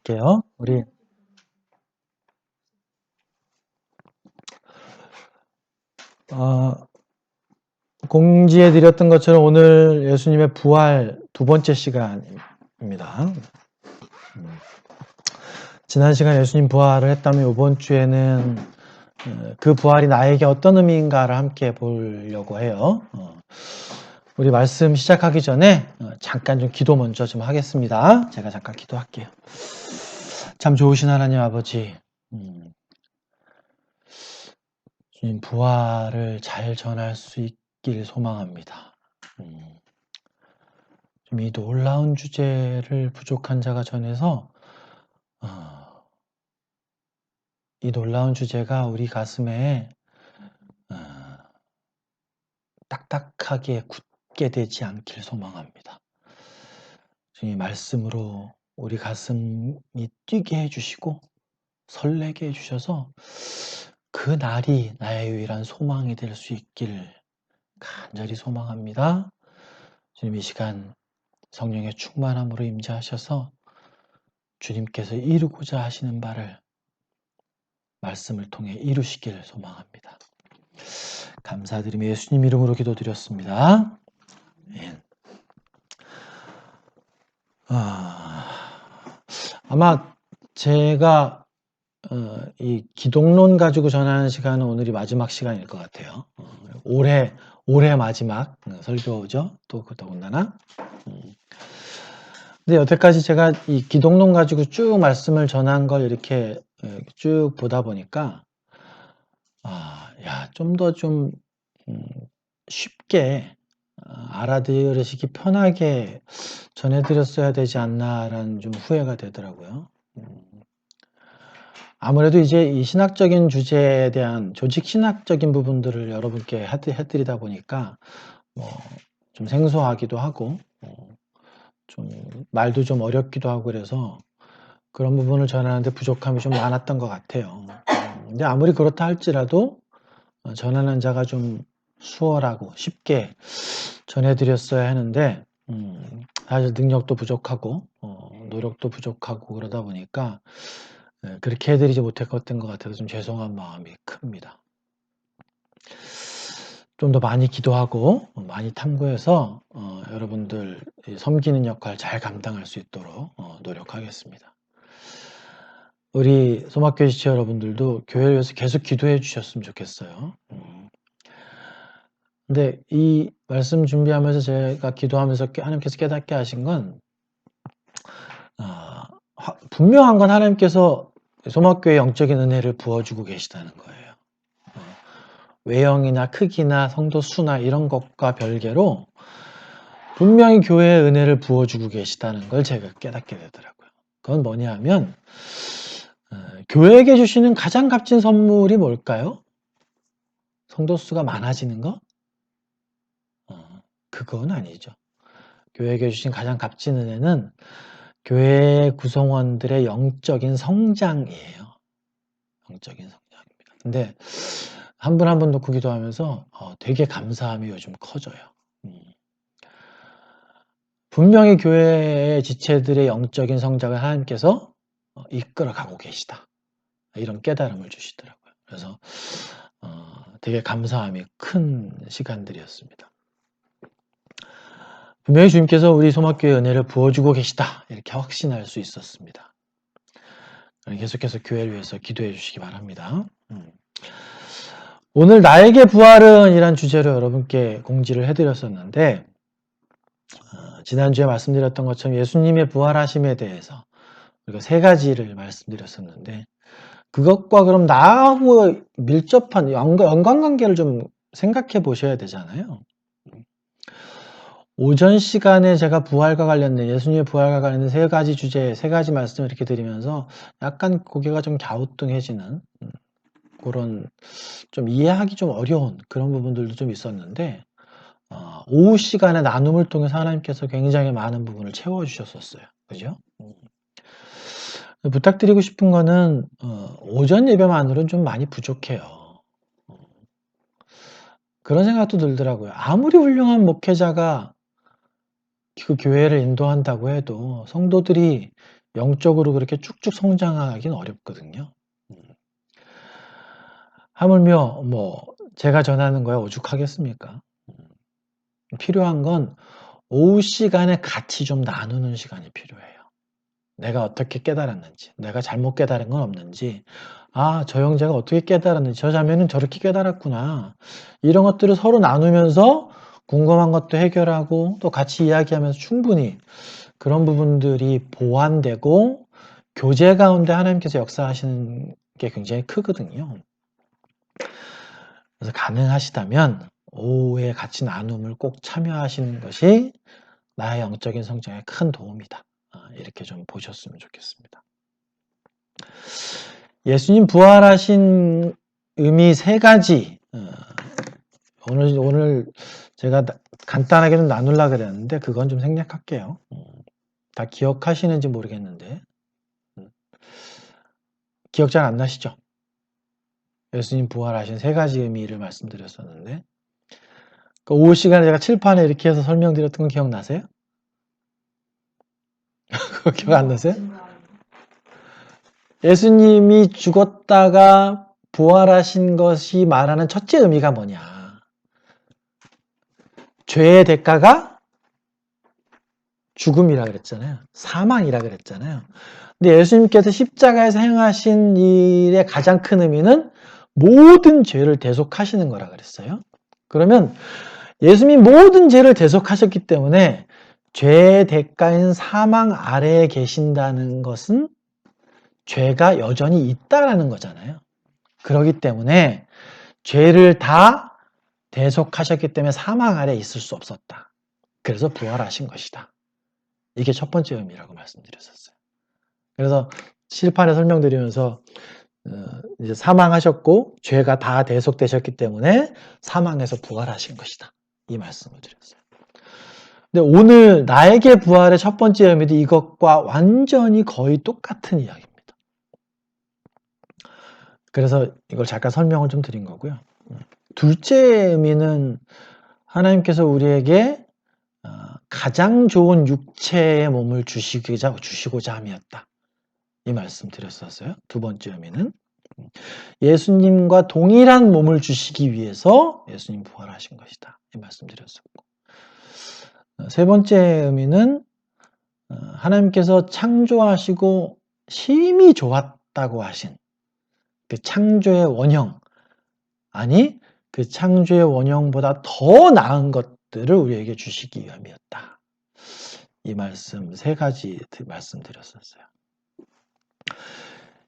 시작할게요. 우리 공지해 드렸던 것처럼 오늘 예수님의 부활 두 번째 시간입니다. 지난 시간 예수님 부활을 했다면 이번 주에는 그 부활이 나에게 어떤 의미인가를 함께 보려고 해요. 우리 말씀 시작하기 전에 잠깐 좀 기도 먼저 좀 하겠습니다. 제가 잠깐 기도할게요. 참 좋으신 하나님 아버지, 주님 부활을 잘 전할 수 있길 소망합니다. 좀 이 놀라운 주제를 부족한 자가 전해서 이 놀라운 주제가 우리 가슴에 딱딱하게 굳게 되지 않길 소망합니다. 주님 말씀으로 우리 가슴이 뛰게 해주시고 설레게 해주셔서 그 날이 나의 유일한 소망이 될 수 있길 간절히 소망합니다. 주님 이 시간 성령의 충만함으로 임재하셔서 주님께서 이루고자 하시는 바를 말씀을 통해 이루시길 소망합니다. 감사드리며 예수님 이름으로 기도드렸습니다. 아마 제가 이 기독론 가지고 전하는 시간은 오늘이 마지막 시간일 것 같아요. 올해 마지막 설교죠. 또 더군다나. 근데 여태까지 제가 이 기독론 가지고 쭉 말씀을 전한 걸 이렇게 쭉 보다 보니까 좀 더 좀 쉽게 알아들으시기 편하게 전해드렸어야 되지 않나라는 좀 후회가 되더라고요. 아무래도 이제 이 신학적인 주제에 대한 조직 신학적인 부분들을 여러분께 해드리다 보니까 좀 생소하기도 하고 좀 말도 좀 어렵기도 하고 그래서 그런 부분을 전하는데 부족함이 좀 많았던 것 같아요. 근데 아무리 그렇다 할지라도 전하는 자가 좀 수월하고 쉽게 전해드렸어야 하는데 사실 능력도 부족하고 노력도 부족하고 그러다 보니까 그렇게 해드리지 못했던 것 같아서 좀 죄송한 마음이 큽니다. 좀 더 많이 기도하고 많이 탐구해서 여러분들 섬기는 역할 잘 감당할 수 있도록 노력하겠습니다. 우리 소막교회 지체 여러분들도 교회를 위해서 계속 기도해 주셨으면 좋겠어요. 근데 이 말씀 준비하면서 제가 기도하면서 하나님께서 깨닫게 하신 건 분명한 건 하나님께서 소막교회 영적인 은혜를 부어주고 계시다는 거예요. 외형이나 크기나 성도 수나 이런 것과 별개로 분명히 교회의 은혜를 부어주고 계시다는 걸 제가 깨닫게 되더라고요. 그건 뭐냐 하면 교회에게 주시는 가장 값진 선물이 뭘까요? 성도 수가 많아지는 거? 그건 아니죠. 교회에게 주신 가장 값진 은혜는 교회 구성원들의 영적인 성장이에요. 영적인 성장입니다. 근데 한 분 한 분 놓고 기도하면서 되게 감사함이 요즘 커져요. 분명히 교회의 지체들의 영적인 성장을 하나님께서 이끌어가고 계시다. 이런 깨달음을 주시더라고요. 그래서 되게 감사함이 큰 시간들이었습니다. 분명히 주님께서 우리 소막교회 은혜를 부어주고 계시다. 이렇게 확신할 수 있었습니다. 계속해서 교회를 위해서 기도해 주시기 바랍니다. 오늘 나에게 부활은 이란 주제로 여러분께 공지를 해드렸었는데 지난주에 말씀드렸던 것처럼 예수님의 부활하심에 대해서 우리가 세 가지를 말씀드렸었는데 그것과 그럼 나하고 밀접한 연관관계를 좀 생각해 보셔야 되잖아요. 오전 시간에 제가 부활과 관련된 예수님의 부활과 관련된 세 가지 주제, 세 가지 말씀을 이렇게 드리면서 약간 고개가 좀 갸우뚱해지는 그런 좀 이해하기 좀 어려운 그런 부분들도 좀 있었는데 오후 시간에 나눔을 통해서 하나님께서 굉장히 많은 부분을 채워주셨었어요. 그죠? 부탁드리고 싶은 거는 오전 예배만으로는 좀 많이 부족해요. 그런 생각도 들더라고요. 아무리 훌륭한 목회자가 그 교회를 인도한다고 해도 성도들이 영적으로 그렇게 쭉쭉 성장하기는 어렵거든요. 하물며 제가 전하는 거에 오죽하겠습니까? 필요한 건 오후 시간에 같이 좀 나누는 시간이 필요해요. 내가 어떻게 깨달았는지, 내가 잘못 깨달은 건 없는지, 저 형제가 어떻게 깨달았는지, 저 자매는 저렇게 깨달았구나. 이런 것들을 서로 나누면서 궁금한 것도 해결하고 또 같이 이야기하면서 충분히 그런 부분들이 보완되고 교제 가운데 하나님께서 역사하시는 게 굉장히 크거든요. 그래서 가능하시다면 오후에 같이 나눔을 꼭 참여하시는 것이 나의 영적인 성장에 큰 도움이다. 이렇게 좀 보셨으면 좋겠습니다. 예수님 부활하신 의미 3가지. 오늘 제가 간단하게 좀 나누려고 그랬는데 그건 좀 생략할게요. 다 기억하시는지 모르겠는데 기억 잘 안 나시죠? 예수님 부활하신 3가지 의미를 말씀드렸었는데 그 오후 시간에 제가 칠판에 이렇게 해서 설명드렸던 건 기억나세요? 그거 기억 안 나세요? 예수님이 죽었다가 부활하신 것이 말하는 첫째 의미가 뭐냐? 죄의 대가가 죽음이라 그랬잖아요. 사망이라 그랬잖아요. 근데 예수님께서 십자가에서 행하신 일의 가장 큰 의미는 모든 죄를 대속하시는 거라 그랬어요. 그러면 예수님이 모든 죄를 대속하셨기 때문에 죄의 대가인 사망 아래에 계신다는 것은 죄가 여전히 있다라는 거잖아요. 그렇기 때문에 죄를 다 대속하셨기 때문에 사망 아래에 있을 수 없었다. 그래서 부활하신 것이다. 이게 첫 번째 의미라고 말씀드렸었어요. 그래서 칠판에 설명드리면서 이제 사망하셨고 죄가 다 대속되셨기 때문에 사망에서 부활하신 것이다. 이 말씀을 드렸어요. 근데 오늘 나에게 부활의 첫 번째 의미도 이것과 완전히 거의 똑같은 이야기입니다. 그래서 이걸 잠깐 설명을 좀 드린 거고요. 둘째 의미는 하나님께서 우리에게 가장 좋은 육체의 몸을 주시고자 함이었다. 이 말씀 드렸었어요. 두 번째 의미는 예수님과 동일한 몸을 주시기 위해서 예수님 부활하신 것이다. 이 말씀 드렸었고 세 번째 의미는 하나님께서 창조하시고 심히 좋았다고 하신 그 창조의 원형 아니 그 창조의 원형보다 더 나은 것들을 우리에게 주시기 위함이었다. 이 말씀 3가지 말씀드렸었어요.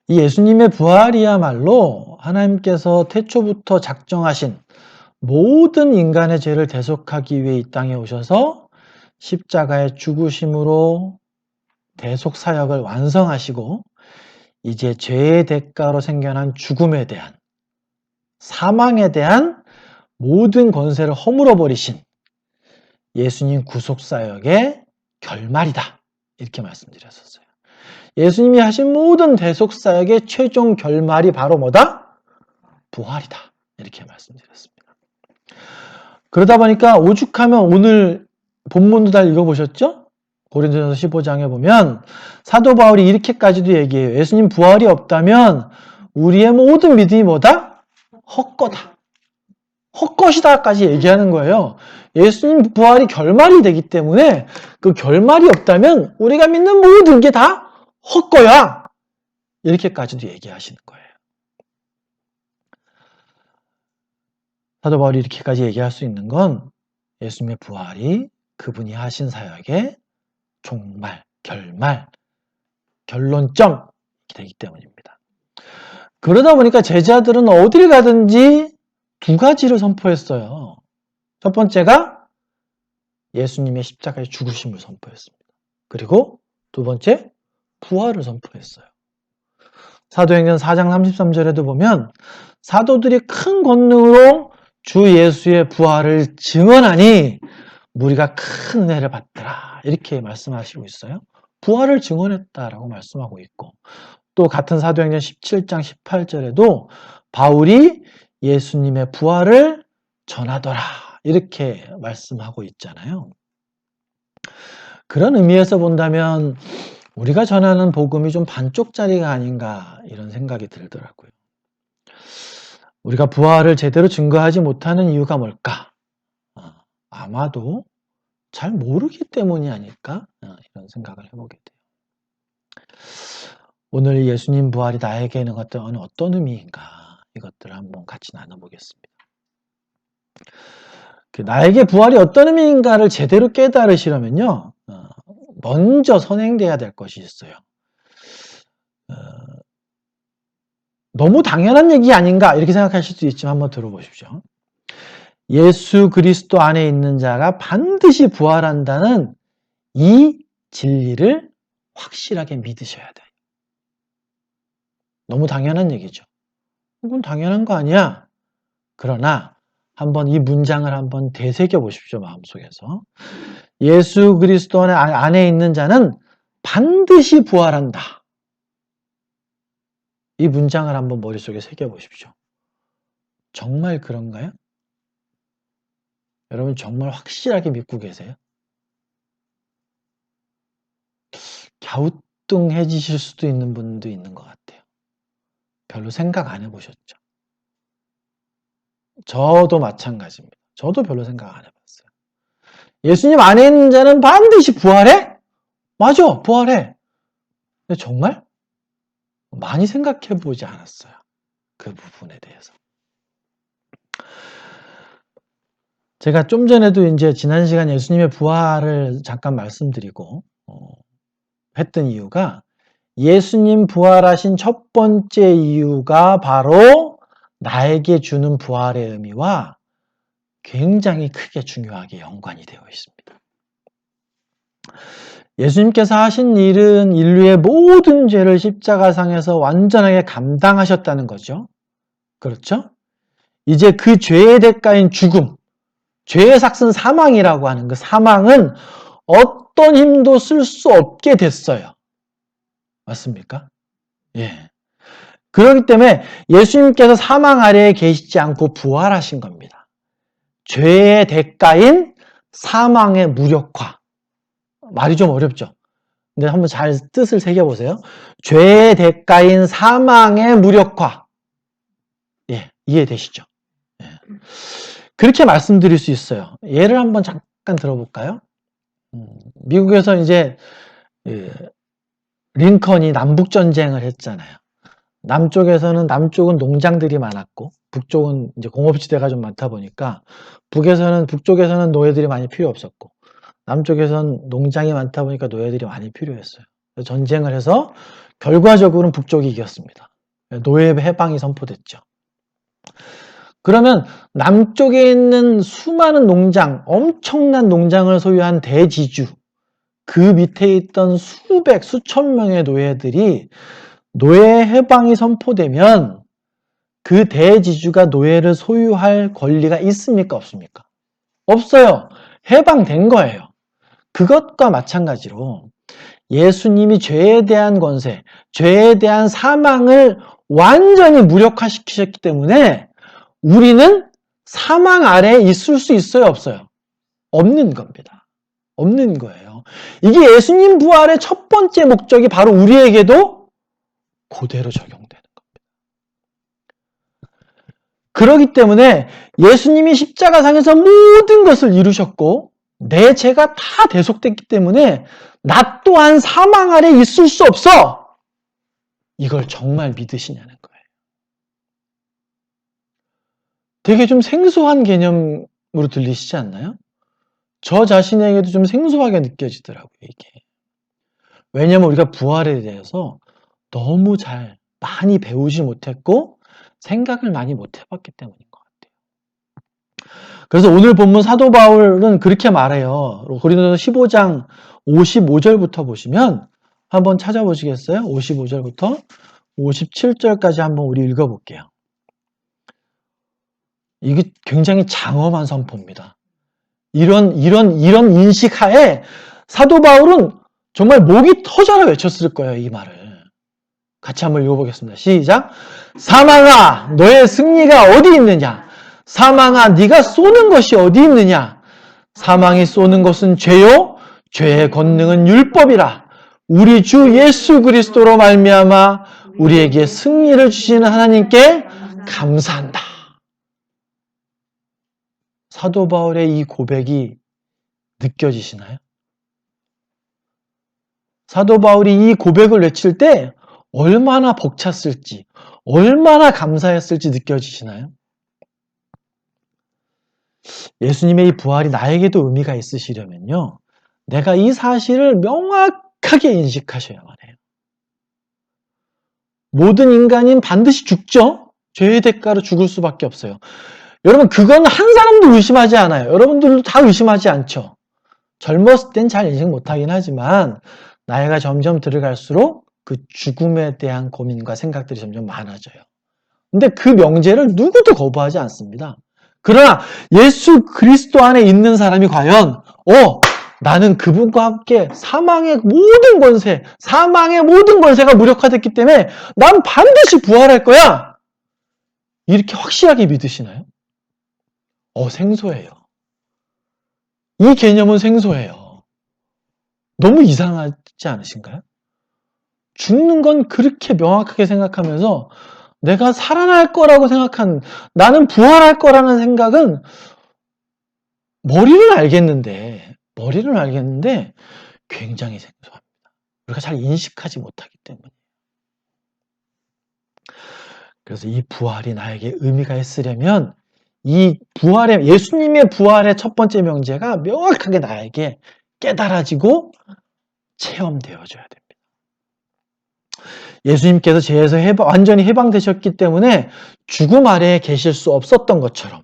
이 예수님의 부활이야말로 하나님께서 태초부터 작정하신 모든 인간의 죄를 대속하기 위해 이 땅에 오셔서 십자가의 죽으심으로 대속 사역을 완성하시고 이제 죄의 대가로 생겨난 죽음에 대한 사망에 대한 모든 권세를 허물어 버리신 예수님 구속 사역의 결말이다. 이렇게 말씀드렸었어요. 예수님이 하신 모든 대속 사역의 최종 결말이 바로 뭐다? 부활이다. 이렇게 말씀드렸습니다. 그러다 보니까 오죽하면 오늘 본문도 다 읽어보셨죠? 고린도전서 15장에 보면 사도 바울이 이렇게까지도 얘기해요. 예수님 부활이 없다면 우리의 모든 믿음이 뭐다? 헛거다. 헛것이다까지 얘기하는 거예요. 예수님 부활이 결말이 되기 때문에 그 결말이 없다면 우리가 믿는 모든 게 다 헛거야. 이렇게까지도 얘기하시는 거예요. 사도 바울이 이렇게까지 얘기할 수 있는 건 예수님의 부활이 그분이 하신 사역의 종말, 결말, 결론점이 되기 때문입니다. 그러다 보니까 제자들은 어디를 가든지 2가지를 선포했어요. 첫 번째가 예수님의 십자가의 죽으심을 선포했습니다. 그리고 두 번째, 부활을 선포했어요. 사도행전 4장 33절에도 보면 사도들이 큰 권능으로 주 예수의 부활을 증언하니 무리가 큰 은혜를 받더라. 이렇게 말씀하시고 있어요. 부활을 증언했다라고 말씀하고 있고 또 같은 사도행전 17장 18절에도 바울이 예수님의 부활을 전하더라. 이렇게 말씀하고 있잖아요. 그런 의미에서 본다면 우리가 전하는 복음이 좀 반쪽짜리가 아닌가 이런 생각이 들더라고요. 우리가 부활을 제대로 증거하지 못하는 이유가 뭘까? 아마도 잘 모르기 때문이 아닐까? 이런 생각을 해보게 돼요. 오늘 예수님 부활이 나에게는 어떤 의미인가? 이것들을 한번 같이 나눠보겠습니다. 나에게 부활이 어떤 의미인가를 제대로 깨달으시려면요, 먼저 선행돼야 될 것이 있어요. 너무 당연한 얘기 아닌가 이렇게 생각하실 수도 있지만 한번 들어보십시오. 예수 그리스도 안에 있는 자가 반드시 부활한다는 이 진리를 확실하게 믿으셔야 돼요. 너무 당연한 얘기죠. 이건 당연한 거 아니야? 그러나 한번 이 문장을 한번 되새겨 보십시오. 마음속에서. 예수 그리스도 안에 있는 자는 반드시 부활한다. 이 문장을 한번 머릿속에 새겨 보십시오. 정말 그런가요? 여러분 정말 확실하게 믿고 계세요? 갸우뚱해지실 수도 있는 분도 있는 것 같아요. 별로 생각 안 해보셨죠? 저도 마찬가지입니다. 저도 별로 생각 안 해봤어요. 예수님 안에 있는 자는 반드시 부활해? 맞아, 부활해. 근데 정말 많이 생각해 보지 않았어요. 그 부분에 대해서. 제가 좀 전에도 이제 지난 시간 예수님의 부활을 잠깐 말씀드리고 했던 이유가 예수님 부활하신 첫 번째 이유가 바로 나에게 주는 부활의 의미와 굉장히 크게 중요하게 연관이 되어 있습니다. 예수님께서 하신 일은 인류의 모든 죄를 십자가상에서 완전하게 감당하셨다는 거죠. 그렇죠? 이제 그 죄의 대가인 죽음, 죄의 삭은 사망이라고 하는 그 사망은 어떤 힘도 쓸 수 없게 됐어요. 맞습니까? 예. 그렇기 때문에 예수님께서 사망 아래에 계시지 않고 부활하신 겁니다. 죄의 대가인 사망의 무력화. 말이 좀 어렵죠? 근데 한번 잘 뜻을 새겨보세요. 죄의 대가인 사망의 무력화. 예, 이해되시죠? 예. 그렇게 말씀드릴 수 있어요. 예를 한번 잠깐 들어볼까요? 미국에서 이제 링컨이 남북전쟁을 했잖아요. 남쪽은 농장들이 많았고, 북쪽은 이제 공업지대가 좀 많다 보니까, 북쪽에서는 노예들이 많이 필요 없었고, 남쪽에서는 농장이 많다 보니까 노예들이 많이 필요했어요. 전쟁을 해서 결과적으로는 북쪽이 이겼습니다. 노예 해방이 선포됐죠. 그러면 남쪽에 있는 수많은 농장, 엄청난 농장을 소유한 대지주, 그 밑에 있던 수천 명의 노예들이 노예 해방이 선포되면 그 대지주가 노예를 소유할 권리가 있습니까? 없습니까? 없어요. 해방된 거예요. 그것과 마찬가지로 예수님이 죄에 대한 권세, 죄에 대한 사망을 완전히 무력화시키셨기 때문에 우리는 사망 아래에 있을 수 있어요? 없어요? 없는 겁니다. 없는 거예요. 이게 예수님 부활의 첫 번째 목적이 바로 우리에게도 그대로 적용되는 겁니다. 그렇기 때문에 예수님이 십자가상에서 모든 것을 이루셨고 내 죄가 다 대속됐기 때문에 나 또한 사망 아래 있을 수 없어. 이걸 정말 믿으시냐는 거예요. 되게 좀 생소한 개념으로 들리시지 않나요? 저 자신에게도 좀 생소하게 느껴지더라고요, 이게. 왜냐면 우리가 부활에 대해서 너무 많이 배우지 못했고 생각을 많이 못 해봤기 때문인 것 같아요. 그래서 오늘 본문 사도 바울은 그렇게 말해요. 고린도서 15장 55절부터 보시면 한번 찾아보시겠어요? 55절부터 57절까지 한번 우리 읽어볼게요. 이게 굉장히 장엄한 선포입니다. 이런 인식하에 사도 바울은 정말 목이 터져라 외쳤을 거예요, 이 말을. 같이 한번 읽어보겠습니다. 시작. 사망아, 너의 승리가 어디 있느냐? 사망아, 네가 쏘는 것이 어디 있느냐? 사망이 쏘는 것은 죄요, 죄의 권능은 율법이라. 우리 주 예수 그리스도로 말미암아 우리에게 승리를 주시는 하나님께 감사한다. 사도 바울의 이 고백이 느껴지시나요? 사도 바울이 이 고백을 외칠 때 얼마나 벅찼을지, 얼마나 감사했을지 느껴지시나요? 예수님의 이 부활이 나에게도 의미가 있으시려면요, 내가 이 사실을 명확하게 인식하셔야만 해요. 모든 인간인 반드시 죽죠? 죄의 대가로 죽을 수밖에 없어요. 여러분, 그건 한 사람도 의심하지 않아요. 여러분들도 다 의심하지 않죠? 젊었을 땐 잘 인식 못하긴 하지만 나이가 점점 들어갈수록 그 죽음에 대한 고민과 생각들이 점점 많아져요. 근데 그 명제를 누구도 거부하지 않습니다. 그러나 예수 그리스도 안에 있는 사람이 과연 나는 그분과 함께 사망의 모든 권세, 사망의 모든 권세가 무력화됐기 때문에 난 반드시 부활할 거야. 이렇게 확실하게 믿으시나요? 생소해요. 이 개념은 생소해요. 너무 이상하지 않으신가요? 죽는 건 그렇게 명확하게 생각하면서 내가 살아날 거라고 생각한, 나는 부활할 거라는 생각은 머리는 알겠는데 굉장히 생소합니다. 우리가 잘 인식하지 못하기 때문에. 그래서 이 부활이 나에게 의미가 있으려면 예수님의 부활의 첫 번째 명제가 명확하게 나에게 깨달아지고 체험되어져야 됩니다. 예수님께서 죄에서 완전히 해방되셨기 때문에 죽음 아래에 계실 수 없었던 것처럼,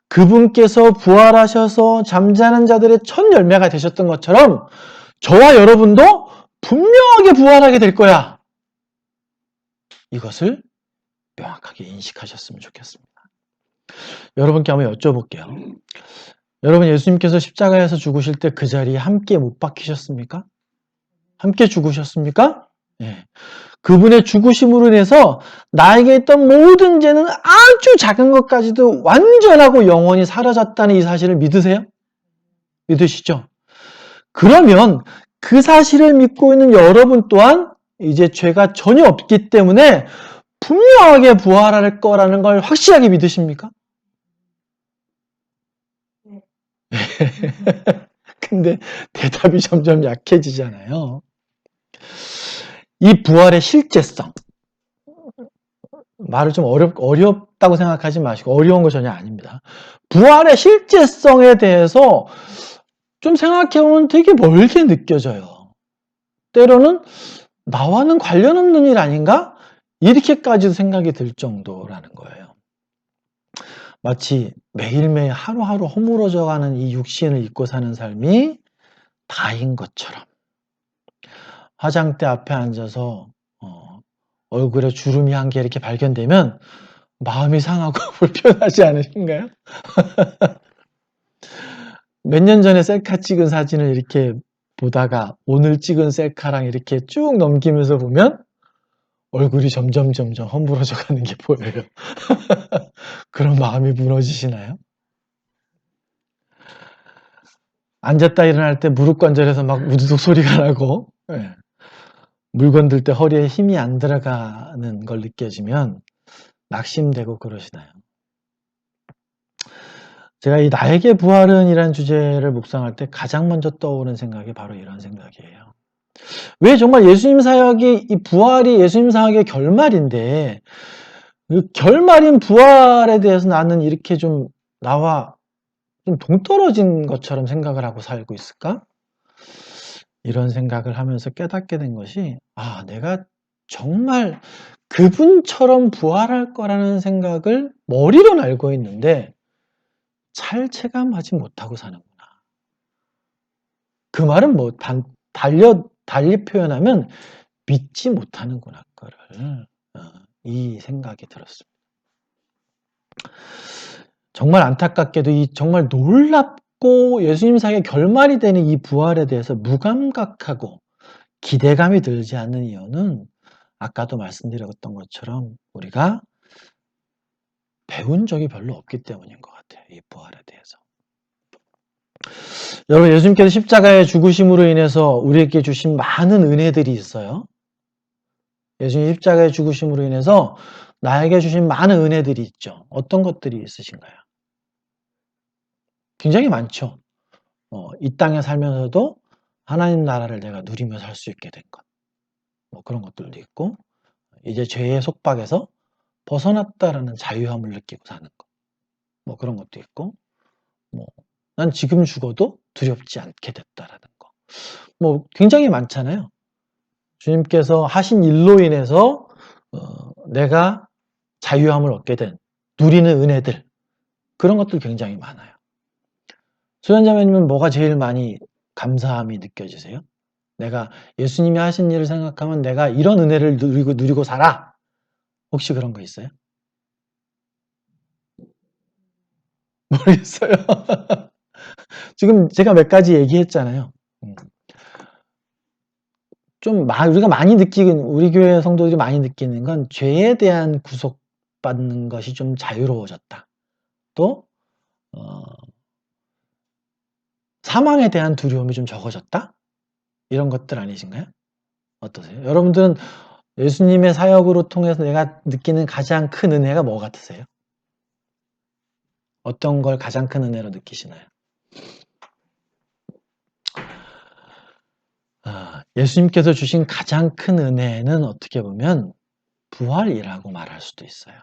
그분께서 부활하셔서 잠자는 자들의 첫 열매가 되셨던 것처럼 저와 여러분도 분명하게 부활하게 될 거야. 이것을 명확하게 인식하셨으면 좋겠습니다. 여러분께 한번 여쭤볼게요. 여러분, 예수님께서 십자가에서 죽으실 때 그 자리에 함께 못 박히셨습니까? 함께 죽으셨습니까? 네. 그분의 죽으심으로 인해서 나에게 있던 모든 죄는 아주 작은 것까지도 완전하고 영원히 사라졌다는 이 사실을 믿으세요? 믿으시죠? 그러면 그 사실을 믿고 있는 여러분 또한 이제 죄가 전혀 없기 때문에 분명하게 부활할 거라는 걸 확실하게 믿으십니까? 근데 대답이 점점 약해지잖아요. 이 부활의 실제성, 말을 좀 어렵다고 생각하지 마시고, 어려운 거 전혀 아닙니다. 부활의 실제성에 대해서 좀 생각해보면 되게 멀게 느껴져요. 때로는 나와는 관련 없는 일 아닌가? 이렇게까지도 생각이 들 정도라는 거예요. 마치 매일매일 하루하루 허물어져가는 이 육신을 입고 사는 삶이 다인 것처럼, 화장대 앞에 앉아서 얼굴에 주름이 한 개 이렇게 발견되면 마음이 상하고 불편하지 않으신가요? 몇 년 전에 셀카 찍은 사진을 이렇게 보다가 오늘 찍은 셀카랑 이렇게 쭉 넘기면서 보면 얼굴이 점점 허물어져 가는 게 보여요. 그런 마음이 무너지시나요? 앉았다 일어날 때 무릎 관절에서 막 우두둑 소리가 나고, 물건 들 때 허리에 힘이 안 들어가는 걸 느껴지면 낙심되고 그러시나요? 제가 이 나에게 부활은 이란 주제를 묵상할 때 가장 먼저 떠오르는 생각이 바로 이런 생각이에요. 왜 정말 예수님 사역이, 이 부활이 예수님 사역의 결말인데 그 결말인 부활에 대해서 나는 이렇게 좀 나와 좀 동떨어진 것처럼 생각을 하고 살고 있을까? 이런 생각을 하면서 깨닫게 된 것이, 내가 정말 그분처럼 부활할 거라는 생각을 머리로는 알고 있는데 잘 체감하지 못하고 사는구나. 그 말은 달리 표현하면 믿지 못하는구나, 그거를. 이 생각이 들었습니다. 정말 안타깝게도 이 정말 놀랍고 예수님 사역의 결말이 되는 이 부활에 대해서 무감각하고 기대감이 들지 않는 이유는 아까도 말씀드렸던 것처럼 우리가 배운 적이 별로 없기 때문인 것 같아요. 이 부활에 대해서. 여러분, 예수님께서 십자가의 죽으심으로 인해서 우리에게 주신 많은 은혜들이 있어요. 예수님 십자가의 죽으심으로 인해서 나에게 주신 많은 은혜들이 있죠. 어떤 것들이 있으신가요? 굉장히 많죠. 이 땅에 살면서도 하나님 나라를 내가 누리며 살 수 있게 된 것. 그런 것들도 있고, 이제 죄의 속박에서 벗어났다라는 자유함을 느끼고 사는 것. 그런 것도 있고, 난 지금 죽어도 두렵지 않게 됐다라는 거. 굉장히 많잖아요. 주님께서 하신 일로 인해서 내가 자유함을 얻게 된, 누리는 은혜들, 그런 것들 굉장히 많아요. 수련자매님은 뭐가 제일 많이 감사함이 느껴지세요? 내가 예수님이 하신 일을 생각하면 내가 이런 은혜를 누리고 살아. 혹시 그런 거 있어요? 모르겠어요. 지금 제가 몇 가지 얘기했잖아요. 좀 우리가 많이 우리 교회 성도들이 많이 느끼는 건 죄에 대한 구속받는 것이 좀 자유로워졌다. 또 사망에 대한 두려움이 좀 적어졌다? 이런 것들 아니신가요? 어떠세요? 여러분들은 예수님의 사역으로 통해서 내가 느끼는 가장 큰 은혜가 뭐 같으세요? 어떤 걸 가장 큰 은혜로 느끼시나요? 예수님께서 주신 가장 큰 은혜는 어떻게 보면 부활이라고 말할 수도 있어요.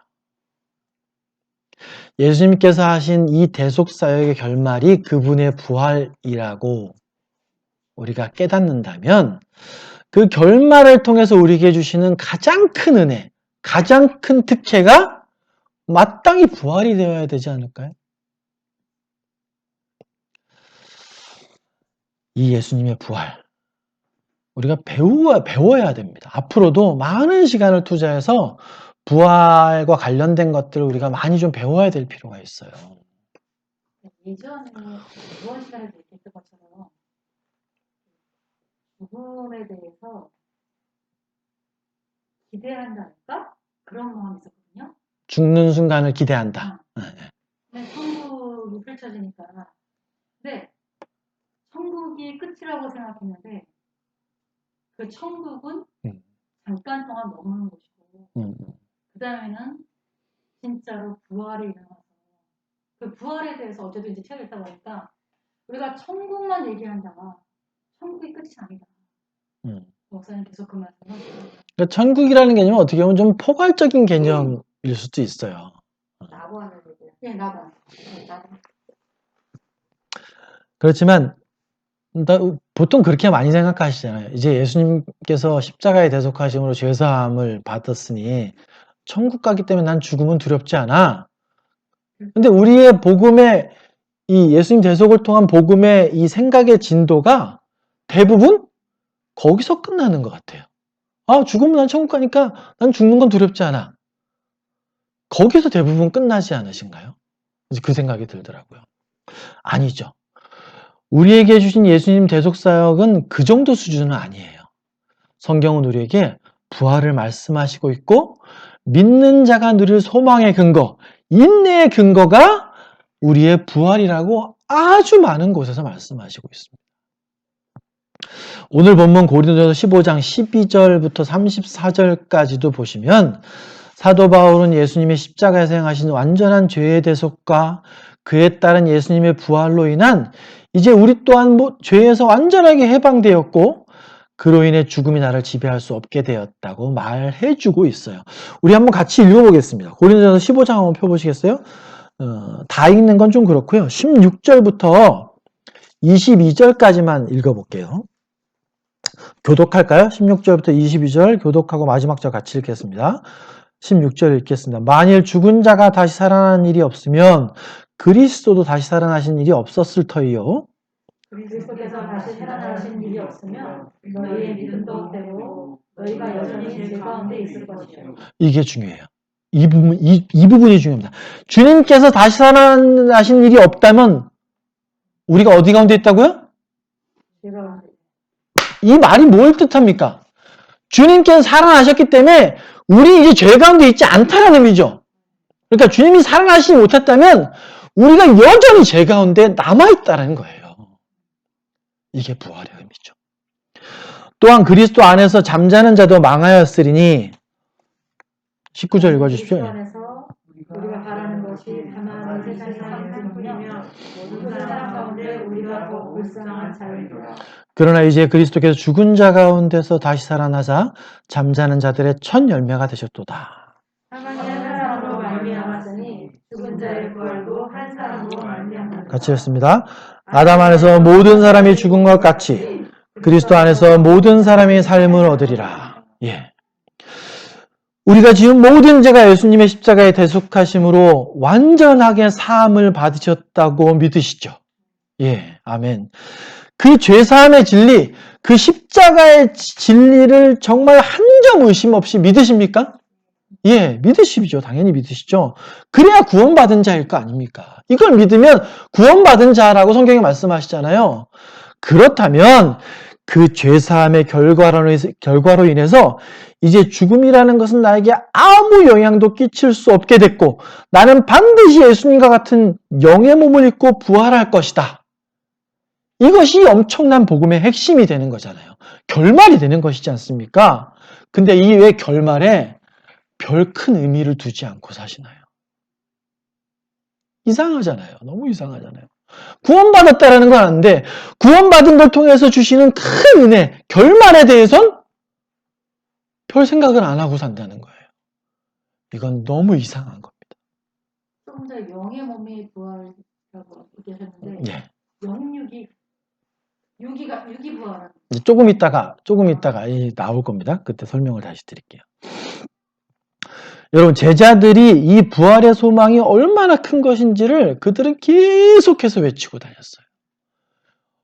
예수님께서 하신 이 대속사역의 결말이 그분의 부활이라고 우리가 깨닫는다면 그 결말을 통해서 우리에게 주시는 가장 큰 은혜, 가장 큰 특혜가 마땅히 부활이 되어야 되지 않을까요? 이 예수님의 부활, 우리가 배워야 됩니다. 앞으로도 많은 시간을 투자해서 부활과 관련된 것들을 우리가 많이 좀 배워야 될 필요가 있어요. 예전에 부활 시간을 얘기했던 것처럼 죽음에 대해서 기대한다니까? 그런 마음이 있었거든요. 죽는 순간을 기대한다. 네, 천국이 펼쳐지니까. 근데 천국이 끝이라고 생각했는데 그 천국은 잠깐 동안 머무는 곳이고 그 다음에는 진짜로 부활이 일어나서 그 부활에 대해서 어제도 이제 책을 읽다 보니까 우리가 천국만 얘기한다가 천국이 끝이 아니다. 목사님 계속 그 말씀을 하시더라고요. 그러니까 천국이라는 개념은 어떻게 보면 좀 포괄적인 개념일 수도 있어요. 나고 하는 얘기예요. 네, 나고. 그렇지만 보통 그렇게 많이 생각하시잖아요. 이제 예수님께서 십자가의 대속하심으로 죄사함을 받았으니 천국 가기 때문에 난 죽음은 두렵지 않아. 근데 우리의 복음의 이 예수님 대속을 통한 복음의 이 생각의 진도가 대부분 거기서 끝나는 것 같아요. 죽으면 난 천국 가니까 난 죽는 건 두렵지 않아. 거기서 대부분 끝나지 않으신가요? 그 생각이 들더라고요. 아니죠. 우리에게 주신 예수님 대속사역은 그 정도 수준은 아니에요. 성경은 우리에게 부활을 말씀하시고 있고 믿는 자가 누릴 소망의 근거, 인내의 근거가 우리의 부활이라고 아주 많은 곳에서 말씀하시고 있습니다. 오늘 본문 고린도전서 15장 12절부터 34절까지도 보시면 사도 바울은 예수님의 십자가에서 행하신 완전한 죄의 대속과 그에 따른 예수님의 부활로 인한 이제 우리 또한 죄에서 완전하게 해방되었고 그로 인해 죽음이 나를 지배할 수 없게 되었다고 말해주고 있어요. 우리 한번 같이 읽어보겠습니다. 고린도전서 15장 한번 펴보시겠어요? 다 읽는 건 좀 그렇고요. 16절부터 22절까지만 읽어볼게요. 교독할까요? 16절부터 22절 교독하고 마지막 절 같이 읽겠습니다. 16절 읽겠습니다. 만일 죽은 자가 다시 살아나는 일이 없으면 그리스도도 다시 살아나신 일이 없었을 터이요. 그리스도께서 다시 살아나신 일이 없으면 너희의 믿음도 헛되고 너희가 여전히 죄 가운데 있을 것이요. 이게 중요해요. 이 부분이 중요합니다. 주님께서 다시 살아나신 일이 없다면 우리가 어디 가운데 있다고요? 이 말이 뭘 뜻합니까? 주님께서 살아나셨기 때문에 우리 이제 죄 가운데 있지 않다는 의미죠. 그러니까 주님이 살아나시지 못했다면 우리가 여전히 죄 가운데 남아있다는 거예요. 이게 부활의 의미죠. 또한 그리스도 안에서 잠자는 자도 망하였으리니 19절 읽어주십시오. 그리스도 안에서 우리가 바라는 것이 다만 이 세상의 삶뿐이며 모든 사람 가운데 우리가 더 불쌍한 자유이라. 그러나 이제 그리스도께서 죽은 자 가운데서 다시 살아나사 잠자는 자들의 첫 열매가 되셨도다. 사망이 한 사람으로 말미암았으니 죽은 자의 부활도 한 사람으로 말미암았다. 같이 읽습니다. 아담 안에서 모든 사람이 죽은 것 같이 그리스도 안에서 모든 사람이 삶을 얻으리라. 예. 우리가 지은 모든 죄가 예수님의 십자가에 대속하심으로 완전하게 사함을 받으셨다고 믿으시죠? 예, 아멘. 그 죄사함의 진리, 그 십자가의 진리를 정말 한 점 의심 없이 믿으십니까? 예, 믿으시죠. 당연히 믿으시죠. 그래야 구원받은 자일 거 아닙니까? 이걸 믿으면 구원받은 자라고 성경이 말씀하시잖아요. 그렇다면 그 죄사함의 결과로 인해서 이제 죽음이라는 것은 나에게 아무 영향도 끼칠 수 없게 됐고 나는 반드시 예수님과 같은 영의 몸을 입고 부활할 것이다. 이것이 엄청난 복음의 핵심이 되는 거잖아요. 결말이 되는 것이지 않습니까? 근데 이 왜 결말에 별 큰 의미를 두지 않고 사시나요? 이상하잖아요. 너무 이상하잖아요. 구원받았다라는 건 아는데 구원받은 걸 통해서 주시는 큰 은혜, 결말에 대해선 별 생각을 안 하고 산다는 거예요. 이건 너무 이상한 겁니다. 조금 전에 영의 몸이 부활이라고 얘기하셨는데 예. 영육이 육이 부활하는 조금 있다가 나올 겁니다. 그때 설명을 다시 드릴게요. 여러분, 제자들이 이 부활의 소망이 얼마나 큰 것인지를 그들은 계속해서 외치고 다녔어요.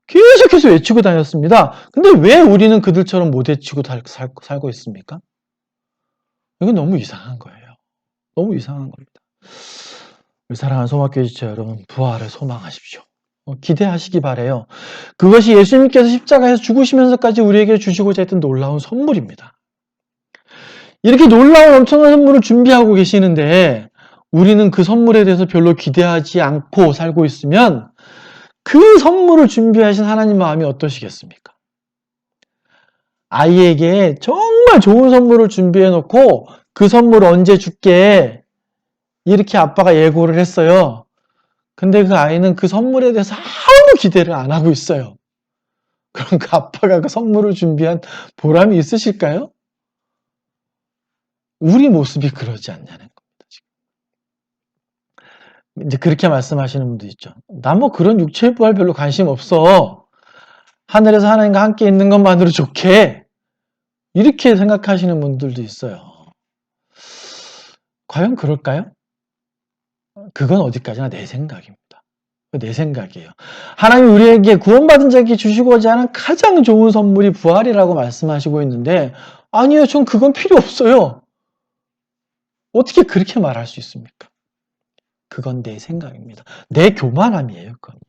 계속해서 외치고 다녔습니다. 근데 왜 우리는 그들처럼 못 외치고 살고 있습니까? 이건 너무 이상한 거예요. 너무 이상한 겁니다. 우리 사랑하는 소망교회 지체 여러분, 부활을 소망하십시오. 기대하시기 바라요. 그것이 예수님께서 십자가에서 죽으시면서까지 우리에게 주시고자 했던 놀라운 선물입니다. 이렇게 놀라운 엄청난 선물을 준비하고 계시는데 우리는 그 선물에 대해서 별로 기대하지 않고 살고 있으면 그 선물을 준비하신 하나님 마음이 어떠시겠습니까? 아이에게 정말 좋은 선물을 준비해 놓고 그 선물을 언제 줄게 이렇게 아빠가 예고를 했어요. 근데 그 아이는 그 선물에 대해서 아무 기대를 안 하고 있어요. 그럼 그 아빠가 그 선물을 준비한 보람이 있으실까요? 우리 모습이 그러지 않냐는 겁니다. 지금. 이제 그렇게 말씀하시는 분도 있죠. 나 뭐 그런 육체의 부활 별로 관심 없어. 하늘에서 하나님과 함께 있는 것만으로 좋게. 이렇게 생각하시는 분들도 있어요. 과연 그럴까요? 그건 어디까지나 내 생각입니다. 내 생각이에요. 하나님이 우리에게 구원받은 자에게 주시고자 하는 가장 좋은 선물이 부활이라고 말씀하시고 있는데 아니요, 전 그건 필요 없어요. 어떻게 그렇게 말할 수 있습니까? 그건 내 생각입니다. 내 교만함이에요. 그건.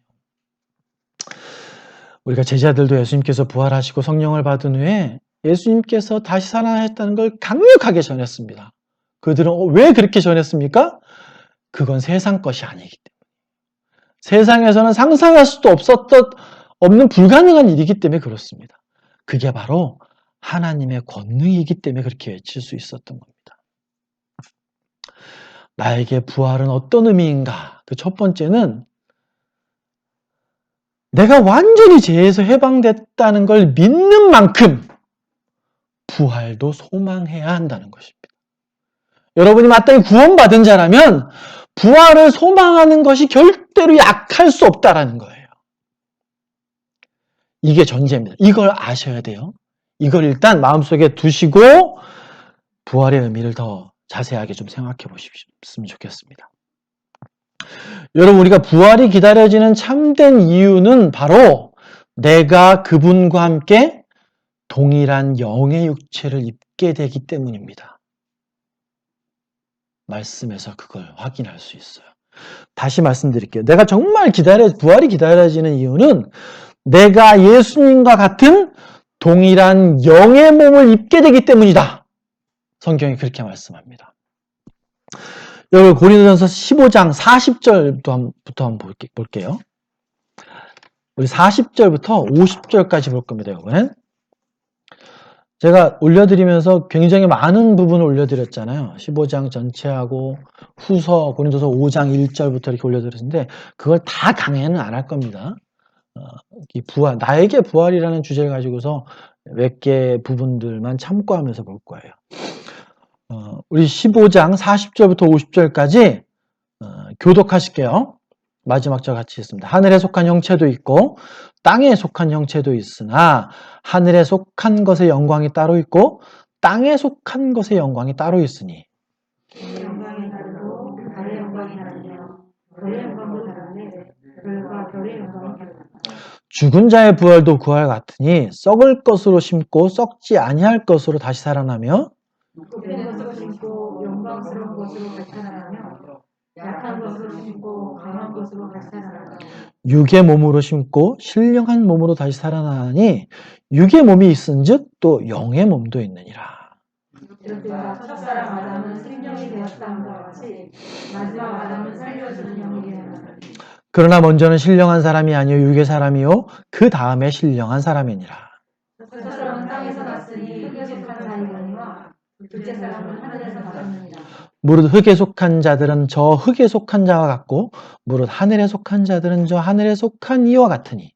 우리가 제자들도 예수님께서 부활하시고 성령을 받은 후에 예수님께서 다시 살아나셨다는 걸 강력하게 전했습니다. 그들은 왜 그렇게 전했습니까? 그건 세상 것이 아니기 때문에. 세상에서는 상상할 수도 없는 불가능한 일이기 때문에 그렇습니다. 그게 바로 하나님의 권능이기 때문에 그렇게 외칠 수 있었던 겁니다. 나에게 부활은 어떤 의미인가? 그 첫 번째는 내가 완전히 죄에서 해방됐다는 걸 믿는 만큼 부활도 소망해야 한다는 것입니다. 여러분이 마땅히 구원받은 자라면 부활을 소망하는 것이 절대로 약할 수 없다라는 거예요. 이게 전제입니다. 이걸 아셔야 돼요. 이걸 일단 마음속에 두시고 부활의 의미를 더 자세하게 좀 생각해 보셨으면 좋겠습니다. 여러분, 우리가 부활이 기다려지는 참된 이유는 바로 내가 그분과 함께 동일한 영의 육체를 입게 되기 때문입니다. 말씀에서 그걸 확인할 수 있어요. 다시 말씀드릴게요. 내가 정말 부활이 기다려지는 이유는 내가 예수님과 같은 동일한 영의 몸을 입게 되기 때문이다. 성경이 그렇게 말씀합니다. 여러분, 고린도전서 15장 40절부터 한번 볼게요. 우리 40절부터 50절까지 볼 겁니다, 이번엔. 제가 올려드리면서 굉장히 많은 부분을 올려드렸잖아요. 15장 전체하고 후서 고린도서 5장 1절부터 이렇게 올려드렸는데 그걸 다 강해는 안 할 겁니다. 이 부활, 나에게 부활이라는 주제를 가지고서 몇 개 부분들만 참고하면서 볼 거예요. 우리 15장 40절부터 50절까지 교독하실게요. 마지막 절 같이 있습니다. 하늘에 속한 형체도 있고 땅에 속한 형체도 있으나 하늘에 속한 것의 영광이 따로 있고 땅에 속한 것의 영광이 따로 있으니 영광이 다르고 달의 영광이 다르며 별의 영광도 다른데 별과 별의 영광이 다르다. 죽은 자의 부활도 그와 같으니 썩을 것으로 심고 썩지 아니할 것으로 다시 살아나며 높은 것으로 심고 영광스러운 것으로 다시 살아나며 약한 것으로 심고 강한 것으로 다시 살아나며 육의 몸으로 심고 신령한 몸으로 다시 살아나니 육의 몸이 있은즉 또 영의 몸도 있느니라. 이렇게가 첫사람 아담은 생명이 되었다는 것 같이 마지막 아담은 살려주는 영이 되었다. 그러나 먼저는 신령한 사람이 아니요 육의 사람이요 그 다음에 신령한 사람이니라. 첫사람은 땅에서 났으니 흙에 속한 자이거니와 둘째 사람은 하늘에서 났느니라. 무릇 흙에 속한 자들은 저 흙에 속한 자와 같고 무릇 하늘에 속한 자들은 저 하늘에 속한 이와 같으니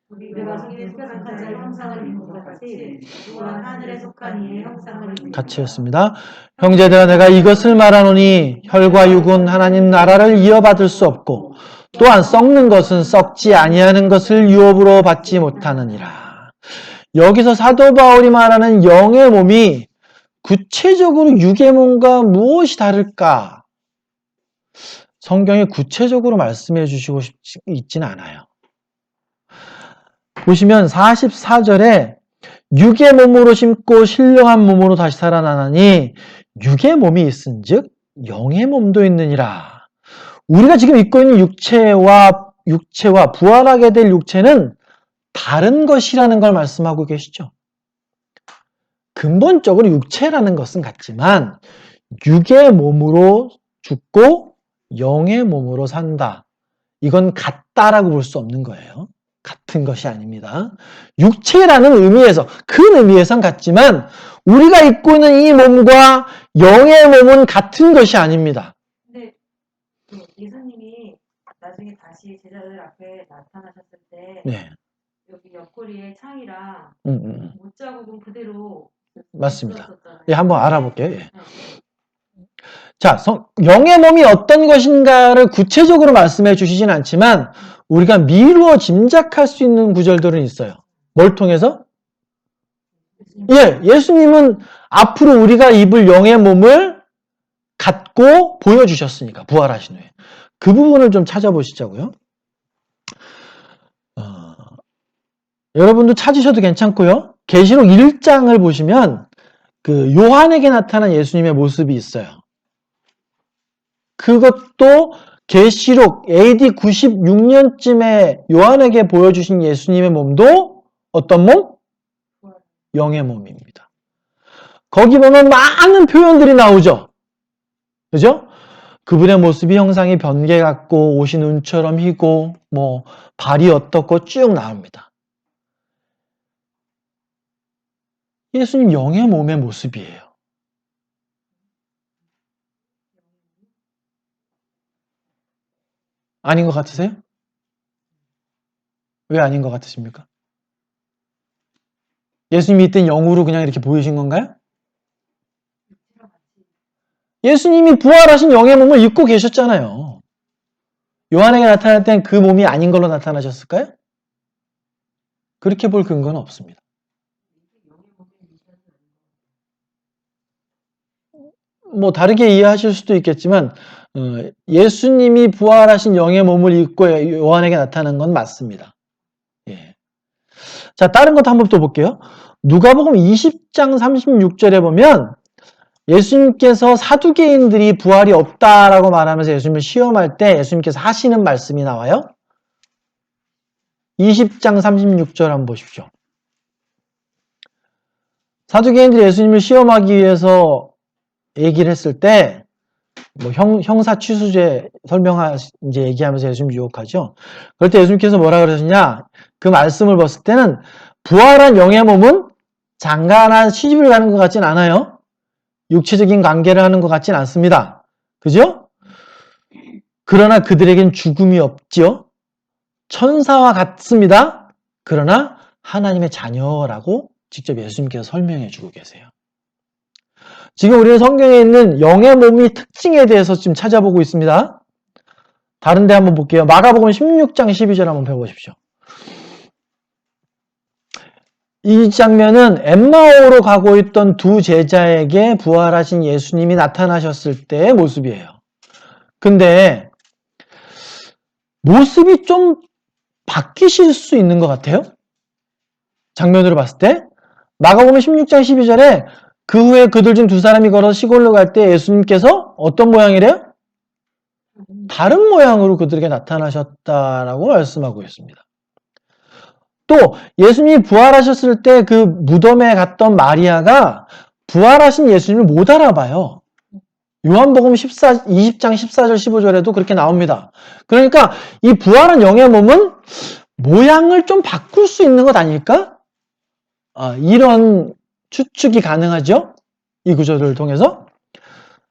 우리가 흙에 속한 자의 형상을 입은 것 같이 또한 하늘에 속한 이의 형상을 입은 같이 했습니다. 형제들아 내가 이것을 말하노니 혈과 육은 하나님 나라를 이어받을 수 없고 또한 썩는 것은 썩지 아니하는 것을 유업으로 받지 못하느니라. 여기서 사도 바울이 말하는 영의 몸이 구체적으로 육의 몸과 무엇이 다를까? 성경에 구체적으로 말씀해 주시고 있지는 않아요. 보시면 44절에 육의 몸으로 심고 신령한 몸으로 다시 살아나니 육의 몸이 있은즉 영의 몸도 있느니라. 우리가 지금 입고 있는 육체와 부활하게 될 육체는 다른 것이라는 걸 말씀하고 계시죠. 근본적으로 육체라는 것은 같지만 육의 몸으로 죽고 영의 몸으로 산다. 이건 같다라고 볼 수 없는 거예요. 같은 것이 아닙니다. 육체라는 의미에서, 큰 의미에선 같지만 우리가 입고 있는 이 몸과 영의 몸은 같은 것이 아닙니다. 근데 예수님이 나중에 다시 제자들 앞에 나타나셨을 때 네, 여기 옆구리에 창이랑 못자국은 그대로 맞습니다. 있었잖아요. 예, 한번 알아볼게요. 예. 네. 자, 영의 몸이 어떤 것인가를 구체적으로 말씀해 주시진 않지만 우리가 미루어 짐작할 수 있는 구절들은 있어요. 뭘 통해서? 예, 예수님은 앞으로 우리가 입을 영의 몸을 갖고 보여주셨으니까, 부활하신 후에. 그 부분을 좀 찾아보시자고요. 여러분도 찾으셔도 괜찮고요. 계시록 1장을 보시면 그 요한에게 나타난 예수님의 모습이 있어요. 그것도 계시록 AD 96년쯤에 요한에게 보여주신 예수님의 몸도 어떤 몸? 영의 몸입니다. 거기 보면 많은 표현들이 나오죠. 그죠? 그분의 모습이 형상이 번개 같고 옷이 눈처럼 희고 뭐 발이 어떻고 쭉 나옵니다. 예수님 영의 몸의 모습이에요. 아닌 것 같으세요? 왜 아닌 것 같으십니까? 예수님이 이때 영으로 그냥 이렇게 보이신 건가요? 예수님이 부활하신 영의 몸을 입고 계셨잖아요. 요한에게 나타날 땐 그 몸이 아닌 걸로 나타나셨을까요? 그렇게 볼 근거는 없습니다. 뭐 다르게 이해하실 수도 있겠지만 예수님이 부활하신 영의 몸을 입고 요한에게 나타난 건 맞습니다. 예. 자, 다른 것도 한번 또 볼게요. 누가복음 20장 36절에 보면 예수님께서 사두개인들이 부활이 없다라고 말하면서 예수님을 시험할 때 예수님께서 하시는 말씀이 나와요. 20장 36절 한번 보십시오. 사두개인들이 예수님을 시험하기 위해서 얘기를 했을 때 뭐 형사 취수죄 이제 얘기하면서 예수님 유혹하죠. 그럴 때 예수님께서 뭐라 그러셨냐? 그 말씀을 봤을 때는 부활한 영의 몸은 장가나 시집을 가는 것 같진 않아요. 육체적인 관계를 하는 것 같진 않습니다. 그죠? 그러나 그들에겐 죽음이 없지요. 천사와 같습니다. 그러나 하나님의 자녀라고 직접 예수님께서 설명해 주고 계세요. 지금 우리는 성경에 있는 영의 몸의 특징에 대해서 지금 찾아보고 있습니다. 다른 데 한번 볼게요. 마가복음 16장 12절 한번 펴보십시오. 이 장면은 엠마오로 가고 있던 두 제자에게 부활하신 예수님이 나타나셨을 때의 모습이에요. 근데 모습이 좀 바뀌실 수 있는 것 같아요. 장면으로 봤을 때. 마가복음 16장 12절에 그 후에 그들 중 두 사람이 걸어 시골로 갈 때 예수님께서 어떤 모양이래요? 다른 모양으로 그들에게 나타나셨다라고 말씀하고 있습니다. 또 예수님이 부활하셨을 때 그 무덤에 갔던 마리아가 부활하신 예수님을 못 알아봐요. 요한복음 20장 14절 15절에도 그렇게 나옵니다. 그러니까 이 부활한 영의 몸은 모양을 좀 바꿀 수 있는 것 아닐까? 이런 추측이 가능하죠? 이 구절을 통해서.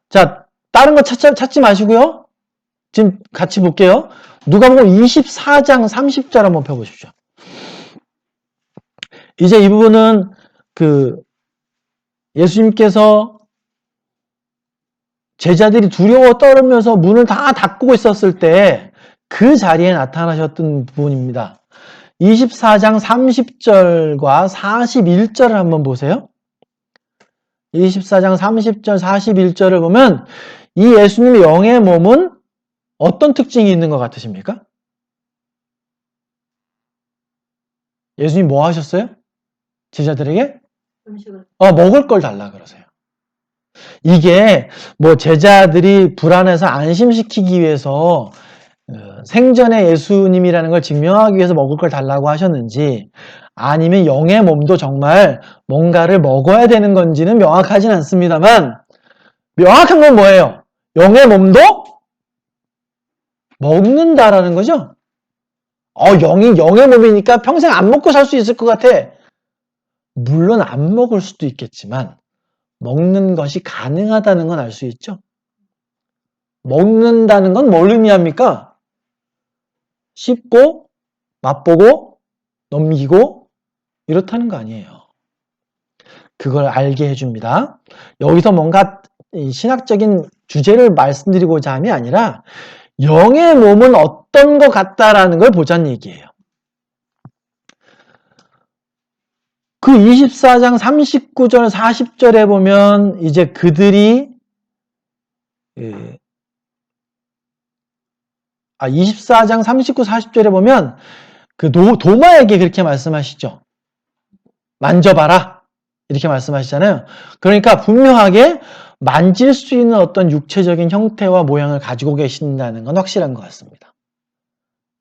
자, 다른 거 찾지 마시고요. 지금 같이 볼게요. 누가복음 24장 30절 한번 펴보십시오. 이제 이 부분은 예수님께서 제자들이 두려워 떨면서 문을 다 닫고 있었을 때 그 자리에 나타나셨던 부분입니다. 24장 30절과 41절을 한번 보세요. 24장 30절, 41절을 보면 이 예수님의 영의 몸은 어떤 특징이 있는 것 같으십니까? 예수님 뭐 하셨어요? 제자들에게? 음식을. 먹을 걸 달라 그러세요. 이게 뭐 제자들이 불안해서 안심시키기 위해서 생전에 예수님이라는 걸 증명하기 위해서 먹을 걸 달라고 하셨는지 아니면 영의 몸도 정말 뭔가를 먹어야 되는 건지는 명확하진 않습니다만 명확한 건 뭐예요? 영의 몸도 먹는다라는 거죠? 영의 몸이니까 평생 안 먹고 살 수 있을 것 같아. 물론 안 먹을 수도 있겠지만 먹는 것이 가능하다는 건 알 수 있죠? 먹는다는 건 뭘 의미합니까? 씹고, 맛보고, 넘기고 이렇다는 거 아니에요. 그걸 알게 해줍니다. 여기서 뭔가 신학적인 주제를 말씀드리고자 함이 아니라 영의 몸은 어떤 것 같다라는 걸 보자는 얘기예요. 그 24장 39절 40절에 보면 이제 그들이 24장 39, 40절에 보면 그 도마에게 그렇게 말씀하시죠. 만져봐라. 이렇게 말씀하시잖아요. 그러니까 분명하게 만질 수 있는 어떤 육체적인 형태와 모양을 가지고 계신다는 건 확실한 것 같습니다.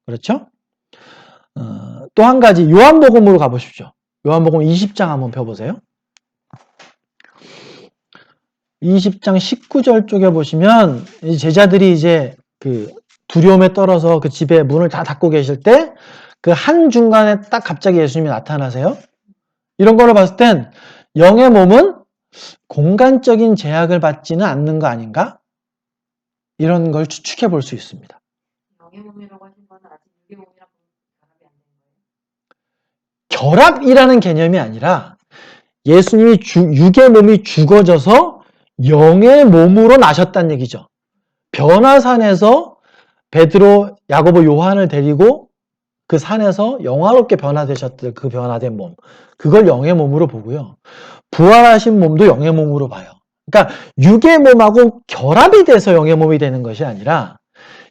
그렇죠? 또 한 가지 요한복음으로 가보십시오. 요한복음 20장 한번 펴보세요. 20장 19절 쪽에 보시면 제자들이 이제 두려움에 떨어서 그 집에 문을 다 닫고 계실 때 그 한중간에 딱 갑자기 예수님이 나타나세요. 이런 거를 봤을 땐 영의 몸은 공간적인 제약을 받지는 않는 거 아닌가? 이런 걸 추측해 볼 수 있습니다. 영의 몸이라고 하신 거는 아직 육의 몸이랑 결합이 안 된 거예요? 결합이라는 개념이 아니라 예수님이 육의 몸이 죽어져서 영의 몸으로 나셨다는 얘기죠. 변화산에서 베드로, 야고보, 요한을 데리고 그 산에서 영화롭게 변화되셨던 그 변화된 몸. 그걸 영의 몸으로 보고요. 부활하신 몸도 영의 몸으로 봐요. 그러니까 육의 몸하고 결합이 돼서 영의 몸이 되는 것이 아니라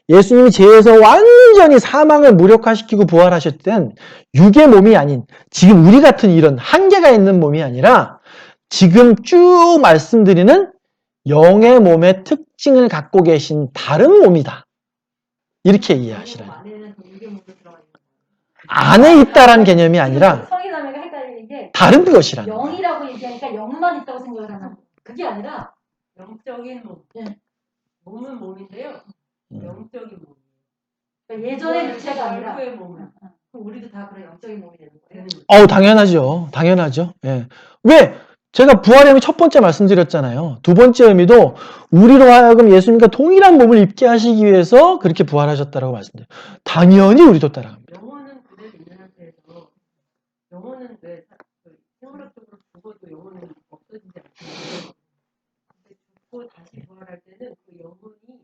예수님이 죄에서 완전히 사망을 무력화시키고 부활하실 땐 육의 몸이 아닌 지금 우리 같은 이런 한계가 있는 몸이 아니라 지금 쭉 말씀드리는 영의 몸의 특징을 갖고 계신 다른 몸이다. 이렇게 이해하시라는 거예요. 안에는 그 육의 몸도 들어가 있는 거예요. 안에 있다라는 개념이 아니라 성인하면 헷갈리는 게 다른 것이라는 거예요. 영이라고 얘기하니까 영만 있다고 생각을 하는 거예요. 그게 아니라 영적인 몸. 몸은 몸인데요. 영적인 몸. 그러니까 예전의 육체가 아니라 후의 몸은. 그럼 우리도 다 그런 영적인 몸이 되는 거예요? 당연하죠. 당연하죠. 예. 왜? 제가 부활의 의미 첫 번째 말씀드렸잖아요. 두 번째 의미도 우리로 하여금 예수님과 동일한 몸을 입게 하시기 위해서 그렇게 부활하셨다라고 말씀드려요. 당연히 우리도 따라갑니다. 영혼은 그대로 있는 상태에서 영혼은 왜 생물학적으로 죽어도 영혼은 없어지지 않잖아요. 근데 죽고 다시 부활할 때는 그 영혼이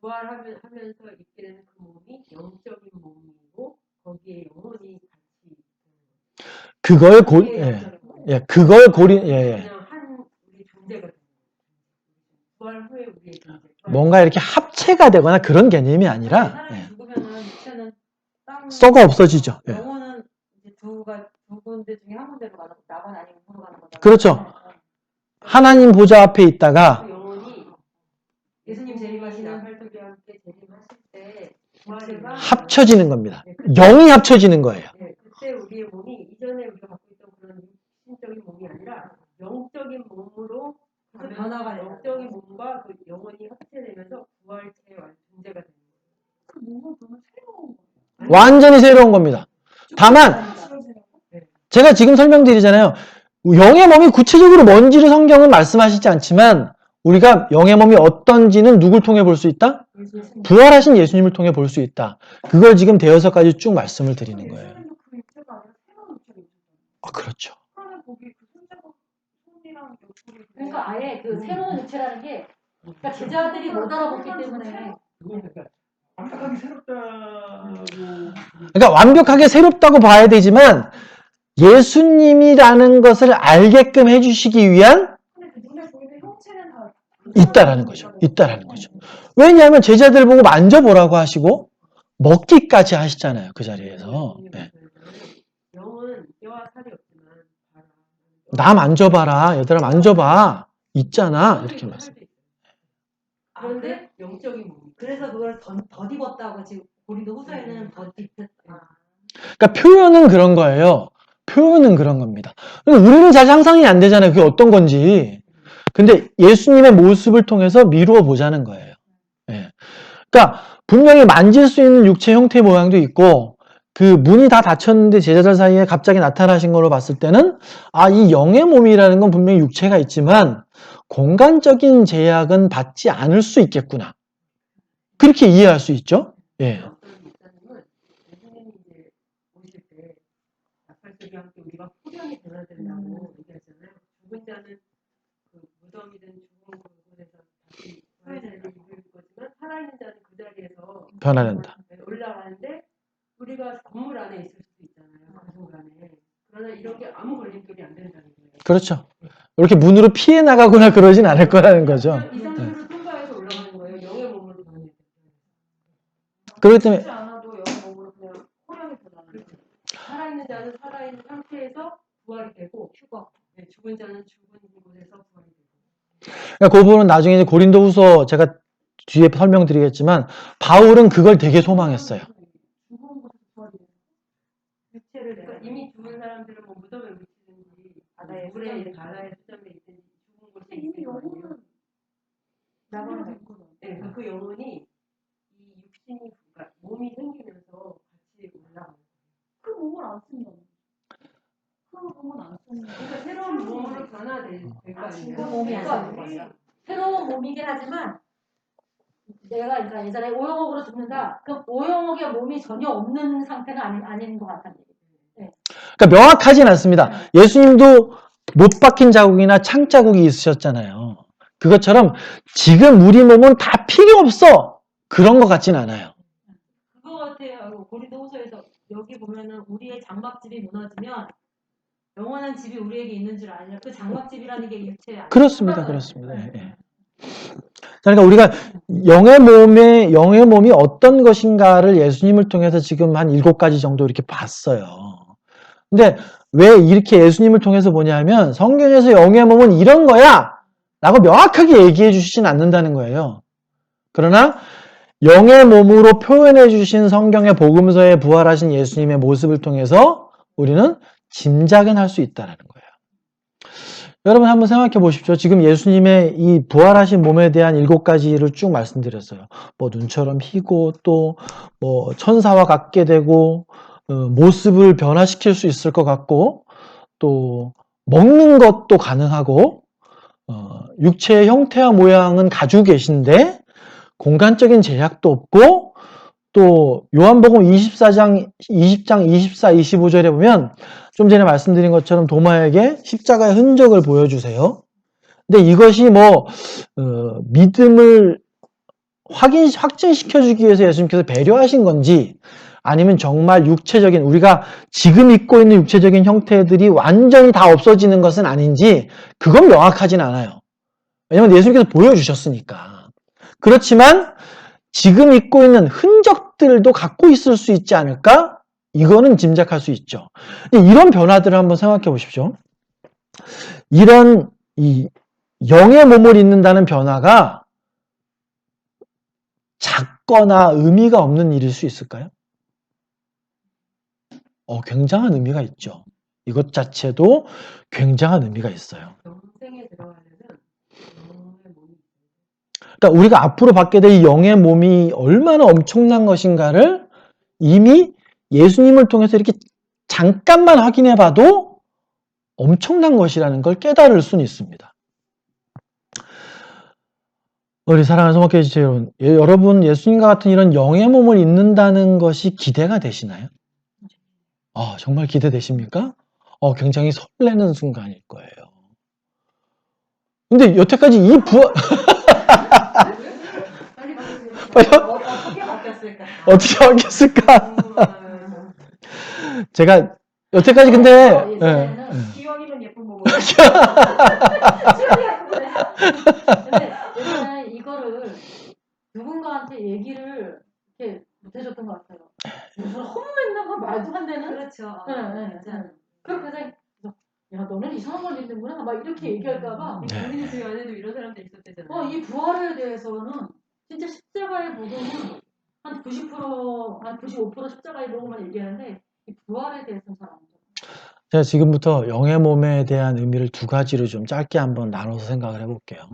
부활하면서 있게 되는 그 몸이 영적인 몸이고 거기에 영혼이 같이 있는 그걸 그냥 한 우리 존재가 되는 거예요. 부활 후에 우리의 존재. 뭔가 이렇게 합체가 되거나 그런 개념이 아니라 사람이 죽으면은 육체는 땅 썩어 없어지죠. 예. 영혼은 이제 두 군데 중에 한 군데로 나거나 아니면 으로 가는 거잖아요. 그렇죠. 하나님 보좌 앞에 있다가 그 영혼이 예수님 재림하시는 팔뚝이 함께 재림하실 때 부활이가 합쳐지는 겁니다. 영이 합쳐지는 거예요. 네, 그때 우리의 몸이 이전에 우리가 갖고 있던 그런 육신적인 몸이 아니라 영적인 몸으로 그 변화가 영적인 몸과 그 영혼이 합체되면서 부활체의 존재가 되는 거예요. 그 몸은 그러면 새로운 거예요. 완전히 새로운 겁니다. 다만 제가 지금 설명드리잖아요. 영의 몸이 구체적으로 뭔지를 성경은 말씀하시지 않지만 우리가 영의 몸이 어떤지는 누굴 통해 볼 수 있다? 부활하신 예수님을 통해 볼 수 있다. 그걸 지금 대여섯까지 쭉 말씀을 드리는 거예요. 그 육체가 아니라 새로운 육체가 있잖아요. 그렇죠. 그러면 거기 그 손이랑 옆구리 그러니까 아예 그 새로운 육체라는 게 그러니까 제자들이 못 알아봤기 때문에 완벽하게 새롭다고. 그러니까 완벽하게 새롭다고 봐야 되지만 예수님이라는 것을 알게끔 해주시기 위한 근데 그 눈에 보이는 형체는 다 있다라는 거죠. 있다라는 거죠. 왜냐하면 제자들 보고 만져보라고 하시고 먹기까지 하시잖아요. 그 자리에서. 네. 영은 뼈와 살이 없지만 봐라. 나 만져봐라. 얘들아 만져봐. 있잖아. 이렇게 말씀. 그런데 영적인 몸. 그래서 그걸 더 입었다고 지금 고린도 후서에는 더 입혔다. 그러니까 표현은 그런 거예요. 표현은 그런 겁니다. 우리는 잘 상상이 안 되잖아요. 그게 어떤 건지. 근데 예수님의 모습을 통해서 미루어 보자는 거예요. 예. 그러니까 분명히 만질 수 있는 육체 형태 모양도 있고 그 문이 다 닫혔는데 제자들 사이에 갑자기 나타나신 걸로 봤을 때는 이 영의 몸이라는 건 분명히 육체가 있지만 공간적인 제약은 받지 않을 수 있겠구나. 그렇게 이해할 수 있죠? 예. 목사님은 예수님이 이제 오실 때 나팔소리와 함께 우리가 후련히 변화된다고 얘기하잖아요. 죽은 자는 그 무덤이든 죽은 곳에서 다시 부활체를 입을 거지만 살아있는 자는 그 자리에서 변화된다. 올라가는데 우리가 건물 안에 있을 수도 있잖아요. 그 순간에. 그러나 이렇게 아무 걸림돌이 안 된다는 거예요. 그렇죠. 이렇게 문으로 피해 나가거나 그러진 않을 거라는 거죠. 이상으로 통과해서 올라가는 거예요. 영의 몸으로 변해. 그렇기 때문에 그렇지 않아도 영의 몸으로 그냥 호령이 변하는 거예요. 살아있는 자는 살아있는 상태에서 부활이 되고 죽은 자는 죽은 곳에서 부활이 되고. 그 부분은 나중에 이제 고린도후서 제가 뒤에 설명드리겠지만 바울은 그걸 되게 소망했어요. 죽은 곳에서 부활이 돼요. 육체를 그러니까 이미 죽은 사람들은 뭐 무덤에 묻히든지 바다에 수장돼 있든지 죽은 곳에 근데 이미 있을 거 아니에요. 영혼은 나가는 준비가 됐구나. 네, 그 영혼이 이 육신이 그러니까 몸이 생기면서 같이 올라가는. 그 몸을 안 쓴다. 그 몸은 안 쓰는. 그러니까 새로운 몸으로 변화될 거 아니에요. 그 몸이 그러니까 아니에요. 새로운 몸이긴 하지만 내가 그러니까 예전에 오영옥으로 죽는다. 그 오영옥의 몸이 전혀 없는 상태는 아닌 것 같다는 얘기예요. 그러니까 명확하진 않습니다. 예수님도 못 박힌 자국이나 창 자국이 있으셨잖아요. 그것처럼 지금 우리 몸은 다 필요 없어. 그런 것 같진 않아요. 그거 같아요. 고린도후서에서 여기 보면은 우리의 장막집이 무너지면 영원한 집이 우리에게 있는 줄 아냐. 그 장막집이라는 게 육체 아니에요. 그렇습니다. 그렇습니다. 예. 그러니까 우리가 영의 몸이 어떤 것인가를 예수님을 통해서 지금 한 7가지 정도 이렇게 봤어요. 근데 왜 이렇게 예수님을 통해서 보냐면 성경에서 영의 몸은 이런 거야! 라고 명확하게 얘기해 주시진 않는다는 거예요. 그러나 영의 몸으로 표현해 주신 성경의 복음서에 부활하신 예수님의 모습을 통해서 우리는 짐작은 할 수 있다는 거예요. 여러분 한번 생각해 보십시오. 지금 예수님의 이 부활하신 몸에 대한 7가지를 쭉 말씀드렸어요. 뭐 눈처럼 희고 또 뭐 천사와 같게 되고 모습을 변화시킬 수 있을 것 같고 또 먹는 것도 가능하고 육체의 형태와 모양은 가지고 계신데 공간적인 제약도 없고 또 요한복음 20장 24, 25절에 보면 좀 전에 말씀드린 것처럼 도마에게 십자가의 흔적을 보여주세요. 근데 이것이 뭐 믿음을 확증시켜주기 위해서 예수님께서 배려하신 건지 아니면 정말 육체적인 우리가 지금 입고 있는 육체적인 형태들이 완전히 다 없어지는 것은 아닌지 그건 명확하진 않아요. 왜냐하면 예수님께서 보여주셨으니까. 그렇지만 지금 입고 있는 흔적들도 갖고 있을 수 있지 않을까? 이거는 짐작할 수 있죠. 이런 변화들을 한번 생각해 보십시오. 이런 이 영의 몸을 입는다는 변화가 작거나 의미가 없는 일일 수 있을까요? 굉장한 의미가 있죠. 이것 자체도 굉장한 의미가 있어요. 영생에 들어가려면 영의 몸이 그러니까 우리가 앞으로 받게 될 이 영의 몸이 얼마나 엄청난 것인가를 이미 예수님을 통해서 이렇게 잠깐만 확인해 봐도 엄청난 것이라는 걸 깨달을 수는 있습니다. 우리 사랑하는 소목회 지체 여러분, 여러분 예수님과 같은 이런 영의 몸을 입는다는 것이 기대가 되시나요? 정말 기대되십니까? 굉장히 설레는 순간일 거예요. 근데 여태까지 이 부활 어떻게 바뀌었을까? 어떻게 바뀌었을까? 제가 여태까지 근데 예전에는 기왕이면 예쁜 몸으로. 근데 예전에 이거를 누군가한테 얘기를 이렇게 못해줬던 것 같아요. 무슨 허무했나 봐 말도 안 되는. 그렇죠. 네. 그렇게 해서 야 너는 이상한 걸 믿는구나 막 이렇게 얘기할까봐. 우리 주 안에도 이런 사람들 있었대잖아요. 이 부활에 대해서는 진짜 십자가의 복음은 한 90%, 한 95% 십자가의 복음만 얘기하는데 이 부활에 대해서는 잘 안 돼요. 제가 지금부터 영의 몸에 대한 의미를 2가지로 좀 짧게 한번 나눠서 생각을 해볼게요.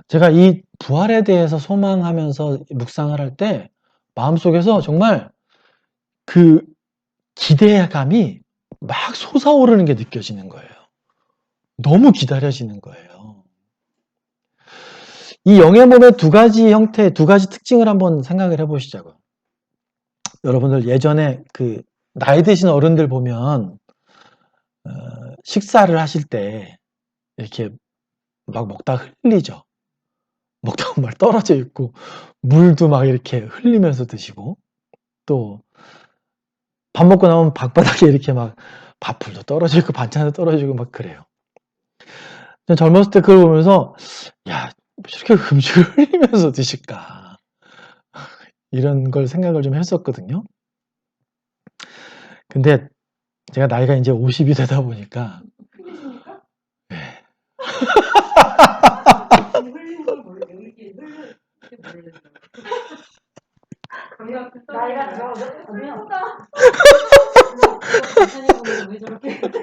제가 이 부활에 대해서 소망하면서 묵상을 할 때 마음속에서 정말 그 기대감이 막 솟아오르는 게 느껴지는 거예요. 너무 기다려지는 거예요. 이 영의 몸의 2가지 형태, 2가지 특징을 한번 생각을 해보시자고요. 여러분들 예전에 그 나이 드신 어른들 보면 식사를 하실 때 이렇게 막 먹다 흘리죠. 먹다가 막 떨어져 있고 물도 막 이렇게 흘리면서 드시고 또 밥 먹고 나면 방바닥에 이렇게 막 밥풀도 떨어져 있고 반찬도 떨어지고 막 그래요. 전 젊었을 때 그걸 보면서 야 저렇게 음식을 흘리면서 드실까 이런 걸 생각을 좀 했었거든요. 근데 제가 나이가 이제 50이 되다 보니까 흘리십니까? 흘린 걸 모르겠어요. 이게 모르겠어요. 나이가 들어가면 왜 저렇게 그러니까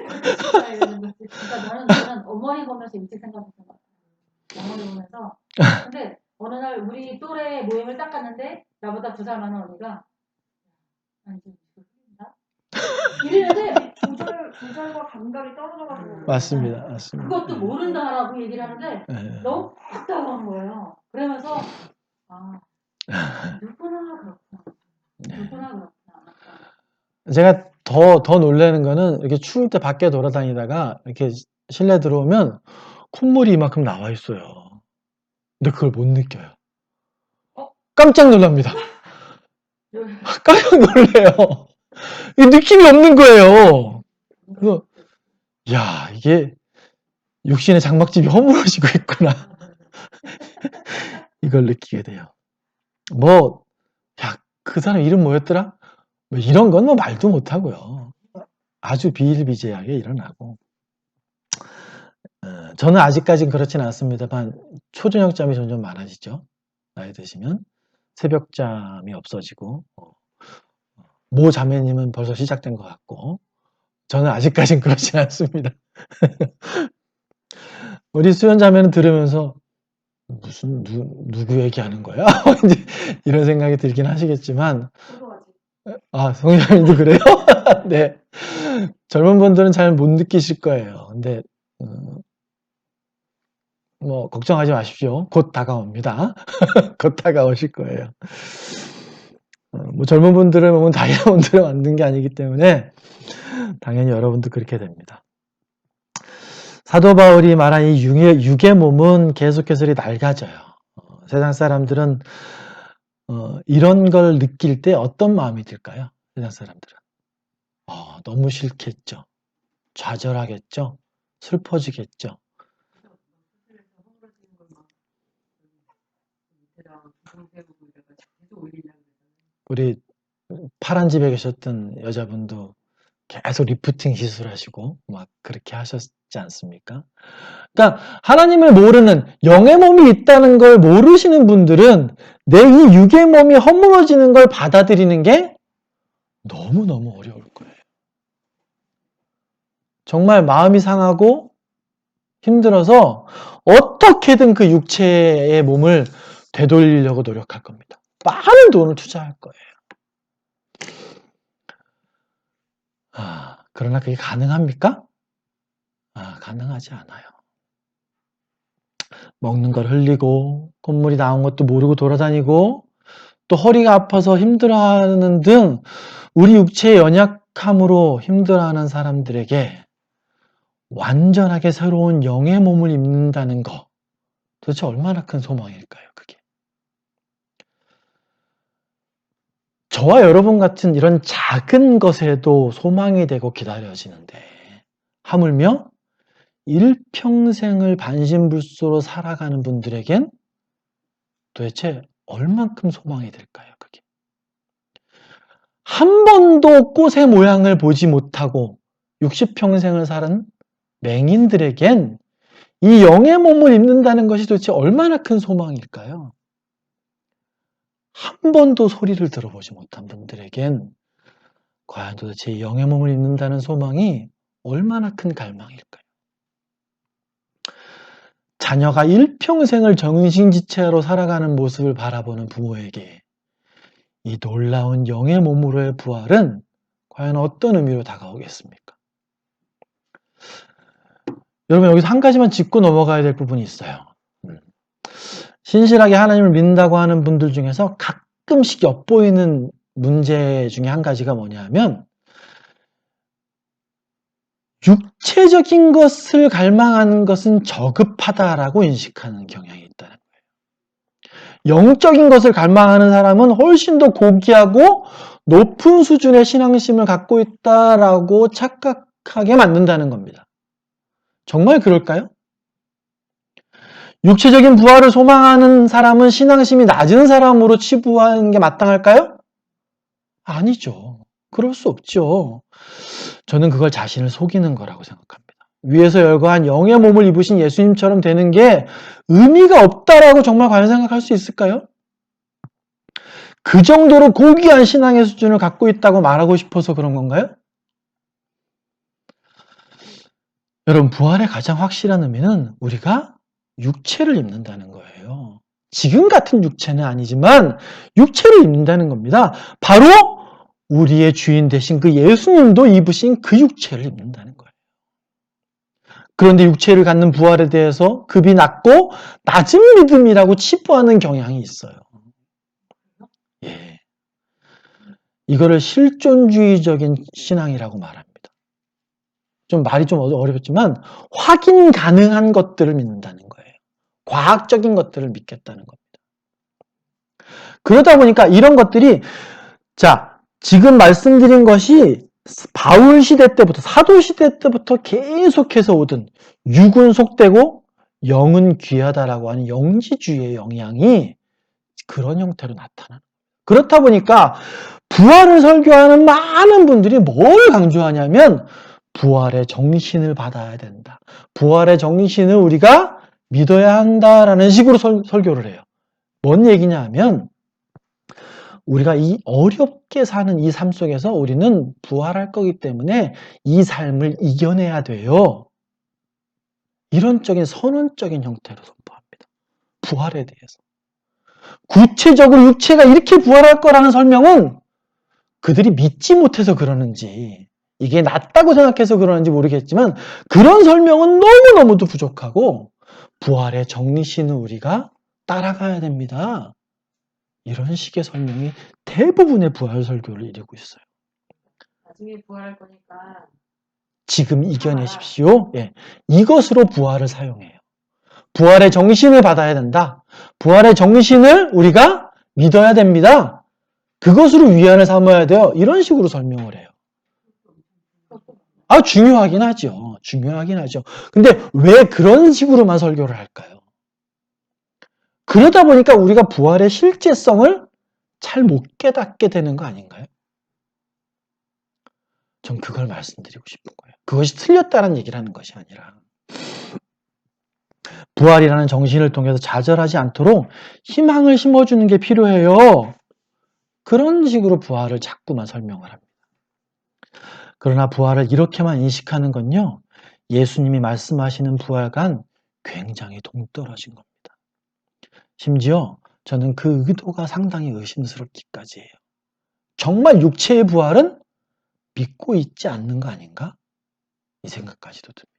나는 어머니 보면서 일찍 생각했던 것 같아요. 어머니 보면서 근데 어느 날 우리 또래 모임을 딱 갔는데 나보다 2살 많은 언니가 아니 지금 흘린다? 이랬는데 조절과 감각이 떨어져가지고. 맞습니다. 그것도 모른다라고 얘기를 하는데 네. 너무 답답한 거예요. 그러면서 누구나 그렇구나. 제가 더 놀라는 거는 이렇게 추울 때 밖에 돌아다니다가 이렇게 실내 들어오면 콧물이 이만큼 나와 있어요. 근데 그걸 못 느껴요. 깜짝 놀랍니다. 깜짝 놀래요. 이 느낌이 없는 거예요. 그래서 야 이게 육신의 장막집이 허물어지고 있구나. 이걸 느끼게 돼요. 그 사람 이름 뭐였더라? 뭐 이런 건 뭐 말도 못하고요. 아주 비일비재하게 일어나고. 저는 아직까지는 그렇진 않습니다만 초저녁잠이 점점 많아지죠. 나이 드시면 새벽잠이 없어지고 모 자매님은 벌써 시작된 것 같고 저는 아직까진 그렇진 않습니다. 우리 수연자매는 들으면서 무슨 누구 얘기하는 거야? 이제 이런 생각이 들긴 하시겠지만 성장님도 그래요? 네. 젊은 분들은 잘 못 느끼실 거예요. 근데 뭐 걱정하지 마십시오. 곧 다가옵니다. 곧 다가오실 거예요. 뭐 젊은 분들을 보면 다이아몬드를 만든 게 아니기 때문에 당연히 여러분도 그렇게 됩니다. 사도 바울이 말한 이 육의 몸은 계속해서 낡아져요. 세상 사람들은 이런 걸 느낄 때 어떤 마음이 들까요? 세상 사람들은 너무 싫겠죠. 좌절하겠죠. 슬퍼지겠죠. 수술에서 허물어지는 걸막 밑에다가 두금 세우고 이래가지고 계속 올리려고 그러잖아요. 우리 파란 집에 계셨던 여자분도 계속 리프팅 시술하시고 막 그렇게 하셨지 않습니까? 그러니까 하나님을 모르는 영의 몸이 있다는 걸 모르시는 분들은 내 이 육의 몸이 허물어지는 걸 받아들이는 게 너무너무 어려울 거예요. 정말 마음이 상하고 힘들어서 어떻게든 그 육체의 몸을 되돌리려고 노력할 겁니다. 많은 돈을 투자할 거예요. 그러나 그게 가능합니까? 가능하지 않아요. 먹는 걸 흘리고 콧물이 나온 것도 모르고 돌아다니고 또 허리가 아파서 힘들어하는 등 우리 육체의 연약함으로 힘들어하는 사람들에게 완전하게 새로운 영의 몸을 입는다는 거 도대체 얼마나 큰 소망일까요? 그게. 저와 여러분 같은 이런 작은 것에도 소망이 되고 기다려지는데 하물며 일평생을 반신불수로 살아가는 분들에겐 도대체 얼만큼 소망이 될까요? 그게. 한 번도 꽃의 모양을 보지 못하고 60평생을 사는 맹인들에겐 이 영의 몸을 입는다는 것이 도대체 얼마나 큰 소망일까요? 한 번도 소리를 들어보지 못한 분들에겐 과연 도대체 이 영의 몸을 입는다는 소망이 얼마나 큰 갈망일까요? 자녀가 일평생을 정신지체로 살아가는 모습을 바라보는 부모에게 이 놀라운 영의 몸으로의 부활은 과연 어떤 의미로 다가오겠습니까? 여러분 여기서 한 가지만 짚고 넘어가야 될 부분이 있어요. 신실하게 하나님을 믿는다고 하는 분들 중에서 가끔씩 엿보이는 문제 중에 한 가지가 뭐냐면 육체적인 것을 갈망하는 것은 저급하다라고 인식하는 경향이 있다는 거예요. 영적인 것을 갈망하는 사람은 훨씬 더 고귀하고 높은 수준의 신앙심을 갖고 있다라고 착각하게 만든다는 겁니다. 정말 그럴까요? 육체적인 부활을 소망하는 사람은 신앙심이 낮은 사람으로 치부하는 게 마땅할까요? 아니죠. 그럴 수 없죠. 저는 그걸 자신을 속이는 거라고 생각합니다. 위에서 열거한 영의 몸을 입으신 예수님처럼 되는 게 의미가 없다라고 정말 과연 생각할 수 있을까요? 그 정도로 고귀한 신앙의 수준을 갖고 있다고 말하고 싶어서 그런 건가요? 여러분, 부활의 가장 확실한 의미는 우리가 육체를 입는다는 거예요. 지금 같은 육체는 아니지만 육체를 입는다는 겁니다. 바로 우리의 주인 되신 그 예수님도 입으신 그 육체를 입는다는 거예요. 그런데 육체를 갖는 부활에 대해서 급이 낮고 낮은 믿음이라고 치부하는 경향이 있어요. 예. 이거를 실존주의적인 신앙이라고 말합니다. 말이 좀 어렵지만 확인 가능한 것들을 믿는다는 거예요. 과학적인 것들을 믿겠다는 겁니다. 그러다 보니까 이런 것들이 지금 말씀드린 것이 바울 시대 때부터 사도 시대 때부터 계속해서 오던 육은 속되고 영은 귀하다라고 하는 영지주의의 영향이 그런 형태로 나타나는 거예요. 그렇다 보니까 부활을 설교하는 많은 분들이 뭘 강조하냐면 부활의 정신을 받아야 된다. 부활의 정신을 우리가 믿어야 한다라는 식으로 설교를 해요. 뭔 얘기냐 하면 우리가 이 어렵게 사는 이 삶 속에서 우리는 부활할 거기 때문에 이 삶을 이겨내야 돼요. 이론적인 선언적인 형태로 선포합니다. 부활에 대해서. 구체적으로 육체가 이렇게 부활할 거라는 설명은 그들이 믿지 못해서 그러는지 이게 낫다고 생각해서 그러는지 모르겠지만 그런 설명은 너무너무도 부족하고 부활의 정리신은 우리가 따라가야 됩니다. 이런 식의 설명이 대부분의 부활 설교를 이루고 있어요. 나중에 부활할 거니까 지금 이겨내십시오. 예, 이것으로 부활을 사용해요. 부활의 정신을 받아야 된다. 부활의 정신을 우리가 믿어야 됩니다. 그것으로 위안을 삼아야 돼요. 이런 식으로 설명을 해요. 중요하긴 하죠. 중요하긴 하죠. 근데 왜 그런 식으로만 설교를 할까요? 그러다 보니까 우리가 부활의 실제성을 잘 못 깨닫게 되는 거 아닌가요? 전 그걸 말씀드리고 싶은 거예요. 그것이 틀렸다는 얘기를 하는 것이 아니라 부활이라는 정신을 통해서 좌절하지 않도록 희망을 심어주는 게 필요해요. 그런 식으로 부활을 자꾸만 설명을 합니다. 그러나 부활을 이렇게만 인식하는 건요, 예수님이 말씀하시는 부활과는 굉장히 동떨어진 겁니다. 심지어 저는 그 의도가 상당히 의심스럽기까지 해요. 정말 육체의 부활은 믿고 있지 않는 거 아닌가? 이 생각까지도 듭니다.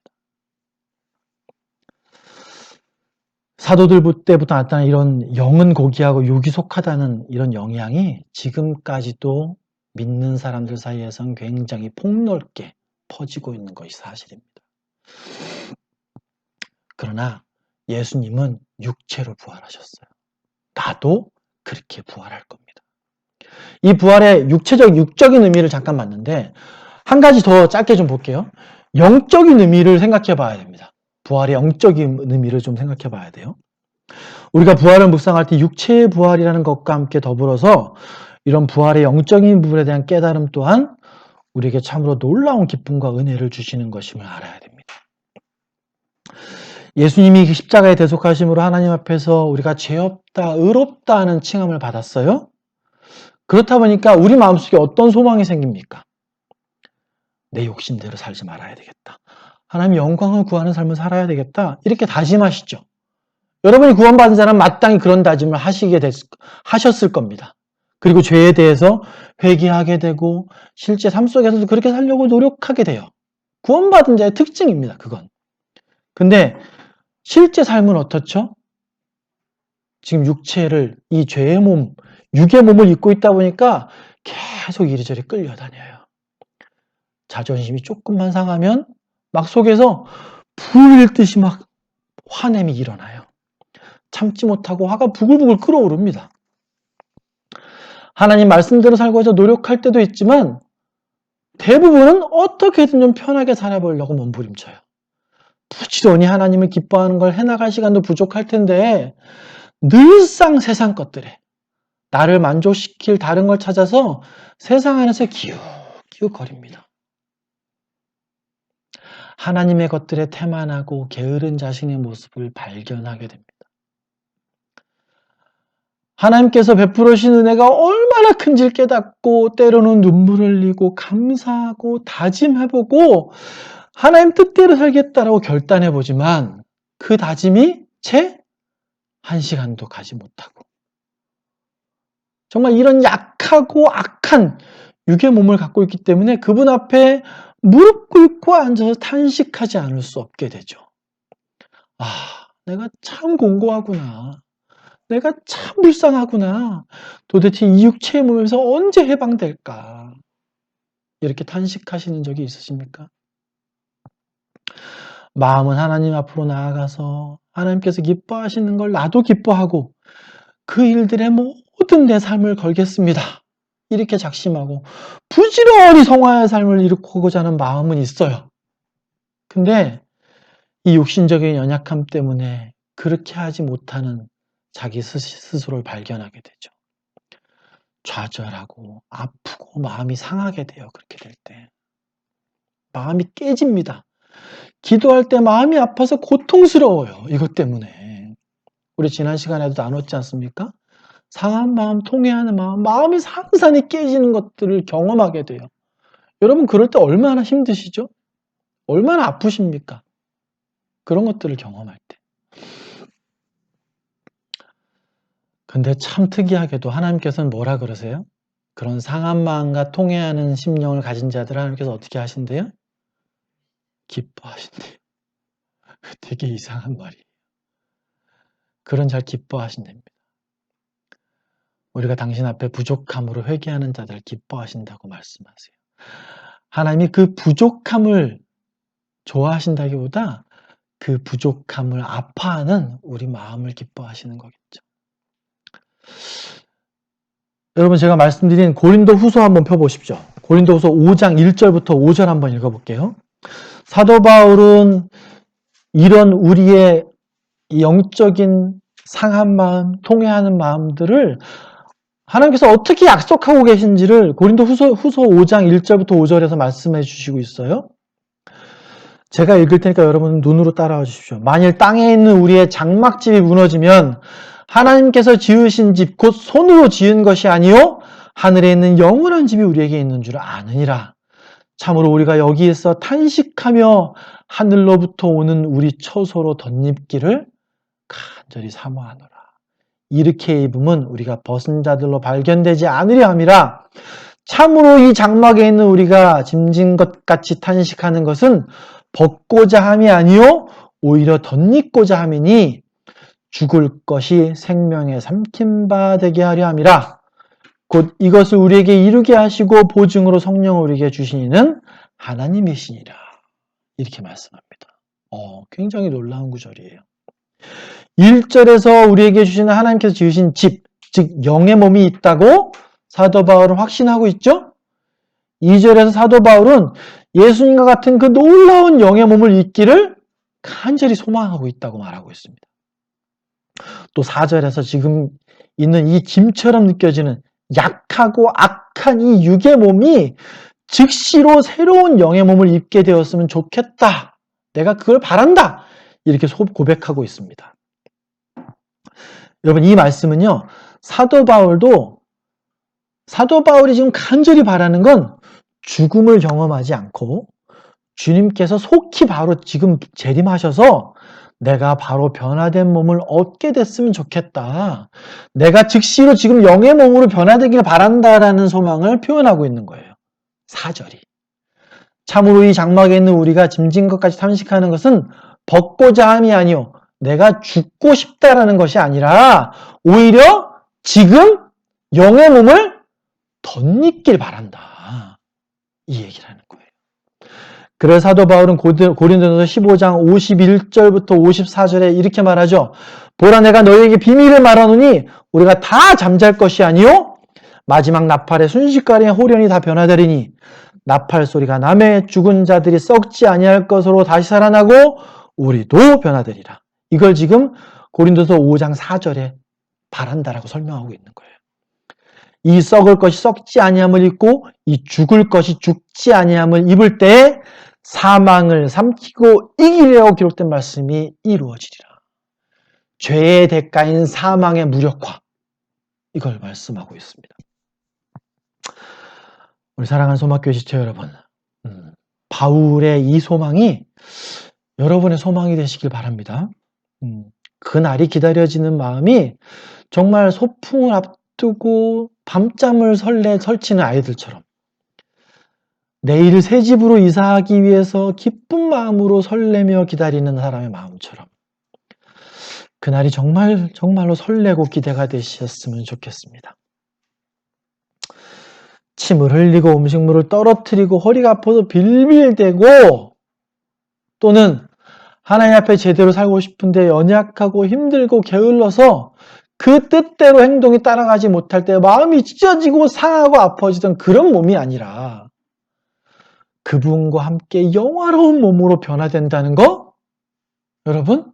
사도들 때부터 나타난 이런 영은 고귀하고 육이 속하다는 이런 영향이 지금까지도 믿는 사람들 사이에선 굉장히 폭넓게 퍼지고 있는 것이 사실입니다. 그러나 예수님은 육체로 부활하셨어요. 나도 그렇게 부활할 겁니다. 이 부활의 육적인 의미를 잠깐 봤는데 한 가지 더 짧게 좀 볼게요. 영적인 의미를 생각해 봐야 됩니다. 부활의 영적인 의미를 좀 생각해 봐야 돼요. 우리가 부활을 묵상할 때 육체의 부활이라는 것과 함께 더불어서 이런 부활의 영적인 부분에 대한 깨달음 또한 우리에게 참으로 놀라운 기쁨과 은혜를 주시는 것임을 알아야 됩니다. 예수님이 십자가의 대속하심으로 하나님 앞에서 우리가 죄 없다, 의롭다 하는 칭함을 받았어요. 그렇다 보니까 우리 마음속에 어떤 소망이 생깁니까? 내 욕심대로 살지 말아야 되겠다. 하나님 영광을 구하는 삶을 살아야 되겠다. 이렇게 다짐하시죠. 여러분이 구원받은 자는 마땅히 그런 다짐을 하셨을 겁니다. 그리고 죄에 대해서 회개하게 되고 실제 삶 속에서도 그렇게 살려고 노력하게 돼요. 구원받은 자의 특징입니다. 그건. 근데 실제 삶은 어떻죠? 지금 육체를 이 죄의 몸, 육의 몸을 입고 있다 보니까 계속 이리저리 끌려다녀요. 자존심이 조금만 상하면 막 속에서 불일 듯이 막 화냄이 일어나요. 참지 못하고 화가 부글부글 끓어오릅니다. 하나님 말씀대로 살고자 노력할 때도 있지만 대부분은 어떻게든 좀 편하게 살아보려고 몸부림쳐요. 부지런히 하나님을 기뻐하는 걸 해나갈 시간도 부족할 텐데 늘상 세상 것들에 나를 만족시킬 다른 걸 찾아서 세상 안에서 기웃기웃거립니다. 하나님의 것들에 태만하고 게으른 자신의 모습을 발견하게 됩니다. 하나님께서 베풀어 주신 은혜가 얼마나 큰지를 깨닫고 때로는 눈물을 흘리고 감사하고 다짐해보고 하나님 뜻대로 살겠다라고 결단해보지만 그 다짐이 채 한 시간도 가지 못하고 정말 이런 약하고 악한 육의 몸을 갖고 있기 때문에 그분 앞에 무릎 꿇고 앉아서 탄식하지 않을 수 없게 되죠. 내가 참 공고하구나. 내가 참 불쌍하구나. 도대체 이 육체의 몸에서 언제 해방될까? 이렇게 탄식하시는 적이 있으십니까? 마음은 하나님 앞으로 나아가서 하나님께서 기뻐하시는 걸 나도 기뻐하고 그 일들에 모든 내 삶을 걸겠습니다. 이렇게 작심하고 부지런히 성화의 삶을 이루고자 하는 마음은 있어요. 근데 이 육신적인 연약함 때문에 그렇게 하지 못하는 자기 스스로를 발견하게 되죠. 좌절하고 아프고 마음이 상하게 돼요. 그렇게 될 때. 마음이 깨집니다. 기도할 때 마음이 아파서 고통스러워요. 이것 때문에. 우리 지난 시간에도 나눴지 않습니까? 상한 마음, 통회하는 마음, 마음이 산산이 깨지는 것들을 경험하게 돼요. 여러분 그럴 때 얼마나 힘드시죠? 얼마나 아프십니까? 그런 것들을 경험할 때. 근데 참 특이하게도 하나님께서는 뭐라 그러세요? 그런 상한 마음과 통회하는 심령을 가진 자들 하나님께서 어떻게 하신대요? 기뻐하신대요. 되게 이상한 말이에요. 그런 잘 기뻐하신답니다. 우리가 당신 앞에 부족함으로 회개하는 자들을 기뻐하신다고 말씀하세요. 하나님이 그 부족함을 좋아하신다기보다 그 부족함을 아파하는 우리 마음을 기뻐하시는 거겠죠. 여러분 제가 말씀드린 고린도 후서 한번 펴보십시오. 고린도 후서 5장 1절부터 5절 한번 읽어볼게요. 사도 바울은 이런 우리의 영적인 상한 마음, 통회하는 마음들을 하나님께서 어떻게 약속하고 계신지를 고린도 후서 5장 1절부터 5절에서 말씀해 주시고 있어요. 제가 읽을 테니까 여러분 눈으로 따라와 주십시오. 만일 땅에 있는 우리의 장막집이 무너지면 하나님께서 지으신 집, 곧 손으로 지은 것이 아니요 하늘에 있는 영원한 집이 우리에게 있는 줄 아느니라. 참으로 우리가 여기에서 탄식하며 하늘로부터 오는 우리 처소로 덧입기를 간절히 사모하노라. 이렇게 입음은 우리가 벗은 자들로 발견되지 않으려 함이라. 참으로 이 장막에 있는 우리가 짐진 것 같이 탄식하는 것은 벗고자 함이 아니요 오히려 덧입고자 함이니 죽을 것이 생명에 삼킨 바 되게 하려 함이라. 곧 이것을 우리에게 이루게 하시고 보증으로 성령을 우리에게 주시니는 하나님이시니라. 이렇게 말씀합니다. 굉장히 놀라운 구절이에요. 1절에서 우리에게 주시는 하나님께서 지으신 집, 즉 영의 몸이 있다고 사도 바울은 확신하고 있죠? 2절에서 사도 바울은 예수님과 같은 그 놀라운 영의 몸을 입기를 간절히 소망하고 있다고 말하고 있습니다. 또 4절에서 지금 있는 이 짐처럼 느껴지는 약하고 악한 이 육의 몸이 즉시로 새로운 영의 몸을 입게 되었으면 좋겠다. 내가 그걸 바란다. 이렇게 고백하고 있습니다. 여러분 이 말씀은요. 사도 바울이 지금 간절히 바라는 건 죽음을 경험하지 않고 주님께서 속히 바로 지금 재림하셔서 내가 바로 변화된 몸을 얻게 됐으면 좋겠다. 내가 즉시로 지금 영의 몸으로 변화되길 바란다라는 소망을 표현하고 있는 거예요. 4절이. 참으로 이 장막에 있는 우리가 짐진 것까지 탄식하는 것은 벗고자 함이 아니요 내가 죽고 싶다라는 것이 아니라 오히려 지금 영의 몸을 덧입길 바란다. 이 얘기를 하는 거예요. 그래서 사도 바울은 고린도전서 15장 51절부터 54절에 이렇게 말하죠. 보라 내가 너희에게 비밀을 말하노니 우리가 다 잠잘 것이 아니요 마지막 나팔의 순식간에 호련히 다 변화되리니 나팔 소리가 나매 죽은 자들이 썩지 아니할 것으로 다시 살아나고 우리도 변화되리라. 이걸 지금 고린도서 5장 4절에 바란다라고 설명하고 있는 거예요. 이 썩을 것이 썩지 아니함을 입고 이 죽을 것이 죽지 아니함을 입을 때 사망을 삼키고 이기려고 기록된 말씀이 이루어지리라. 죄의 대가인 사망의 무력화, 이걸 말씀하고 있습니다. 우리 사랑하는 소막교회 지체 여러분, 바울의 이 소망이 여러분의 소망이 되시길 바랍니다. 그날이 기다려지는 마음이 정말 소풍을 앞두고 밤잠을 설치는 아이들처럼 내일 새 집으로 이사하기 위해서 기쁜 마음으로 설레며 기다리는 사람의 마음처럼 그날이 정말로 설레고 기대가 되셨으면 좋겠습니다. 침을 흘리고 음식물을 떨어뜨리고 허리가 아파서 빌빌대고 또는 하나님 앞에 제대로 살고 싶은데 연약하고 힘들고 게을러서 그 뜻대로 행동이 따라가지 못할 때 마음이 찢어지고 상하고 아파지던 그런 몸이 아니라 그분과 함께 영화로운 몸으로 변화된다는 거 여러분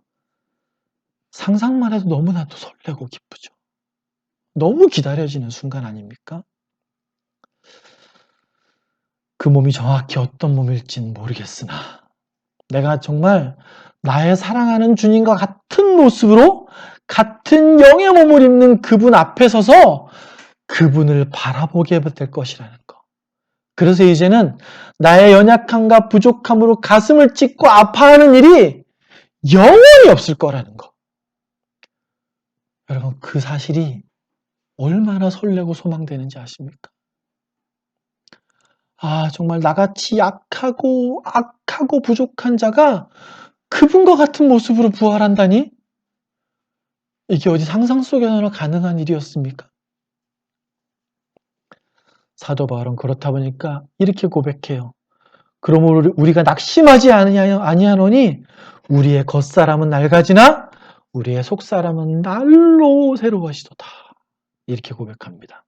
상상만 해도 너무나도 설레고 기쁘죠. 너무 기다려지는 순간 아닙니까? 그 몸이 정확히 어떤 몸일지는 모르겠으나 내가 정말 나의 사랑하는 주님과 같은 모습으로 같은 영의 몸을 입는 그분 앞에 서서 그분을 바라보게 될 것이라는 거. 그래서 이제는 나의 연약함과 부족함으로 가슴을 찢고 아파하는 일이 영원히 없을 거라는 거. 여러분, 그 사실이 얼마나 설레고 소망되는지 아십니까? 아, 정말 나같이 악하고 부족한 자가 그분과 같은 모습으로 부활한다니? 이게 어디 상상 속에서나 가능한 일이었습니까? 사도 바울은 그렇다 보니까 이렇게 고백해요. 그러므로 우리가 낙심하지 아니하노니 우리의 겉사람은 낡아지나 우리의 속사람은 날로 새로워지도다. 이렇게 고백합니다.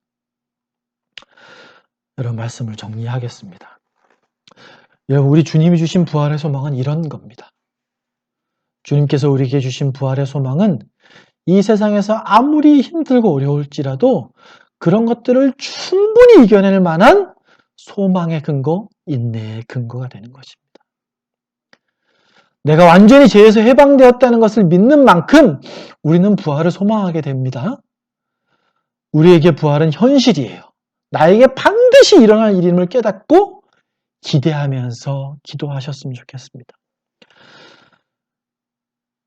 여러분, 말씀을 정리하겠습니다. 여러분, 우리 주님이 주신 부활의 소망은 이런 겁니다. 주님께서 우리에게 주신 부활의 소망은 이 세상에서 아무리 힘들고 어려울지라도 그런 것들을 충분히 이겨낼 만한 소망의 근거, 인내의 근거가 되는 것입니다. 내가 완전히 죄에서 해방되었다는 것을 믿는 만큼 우리는 부활을 소망하게 됩니다. 우리에게 부활은 현실이에요. 나에게 반드시 일어날 일임을 깨닫고 기대하면서 기도하셨으면 좋겠습니다.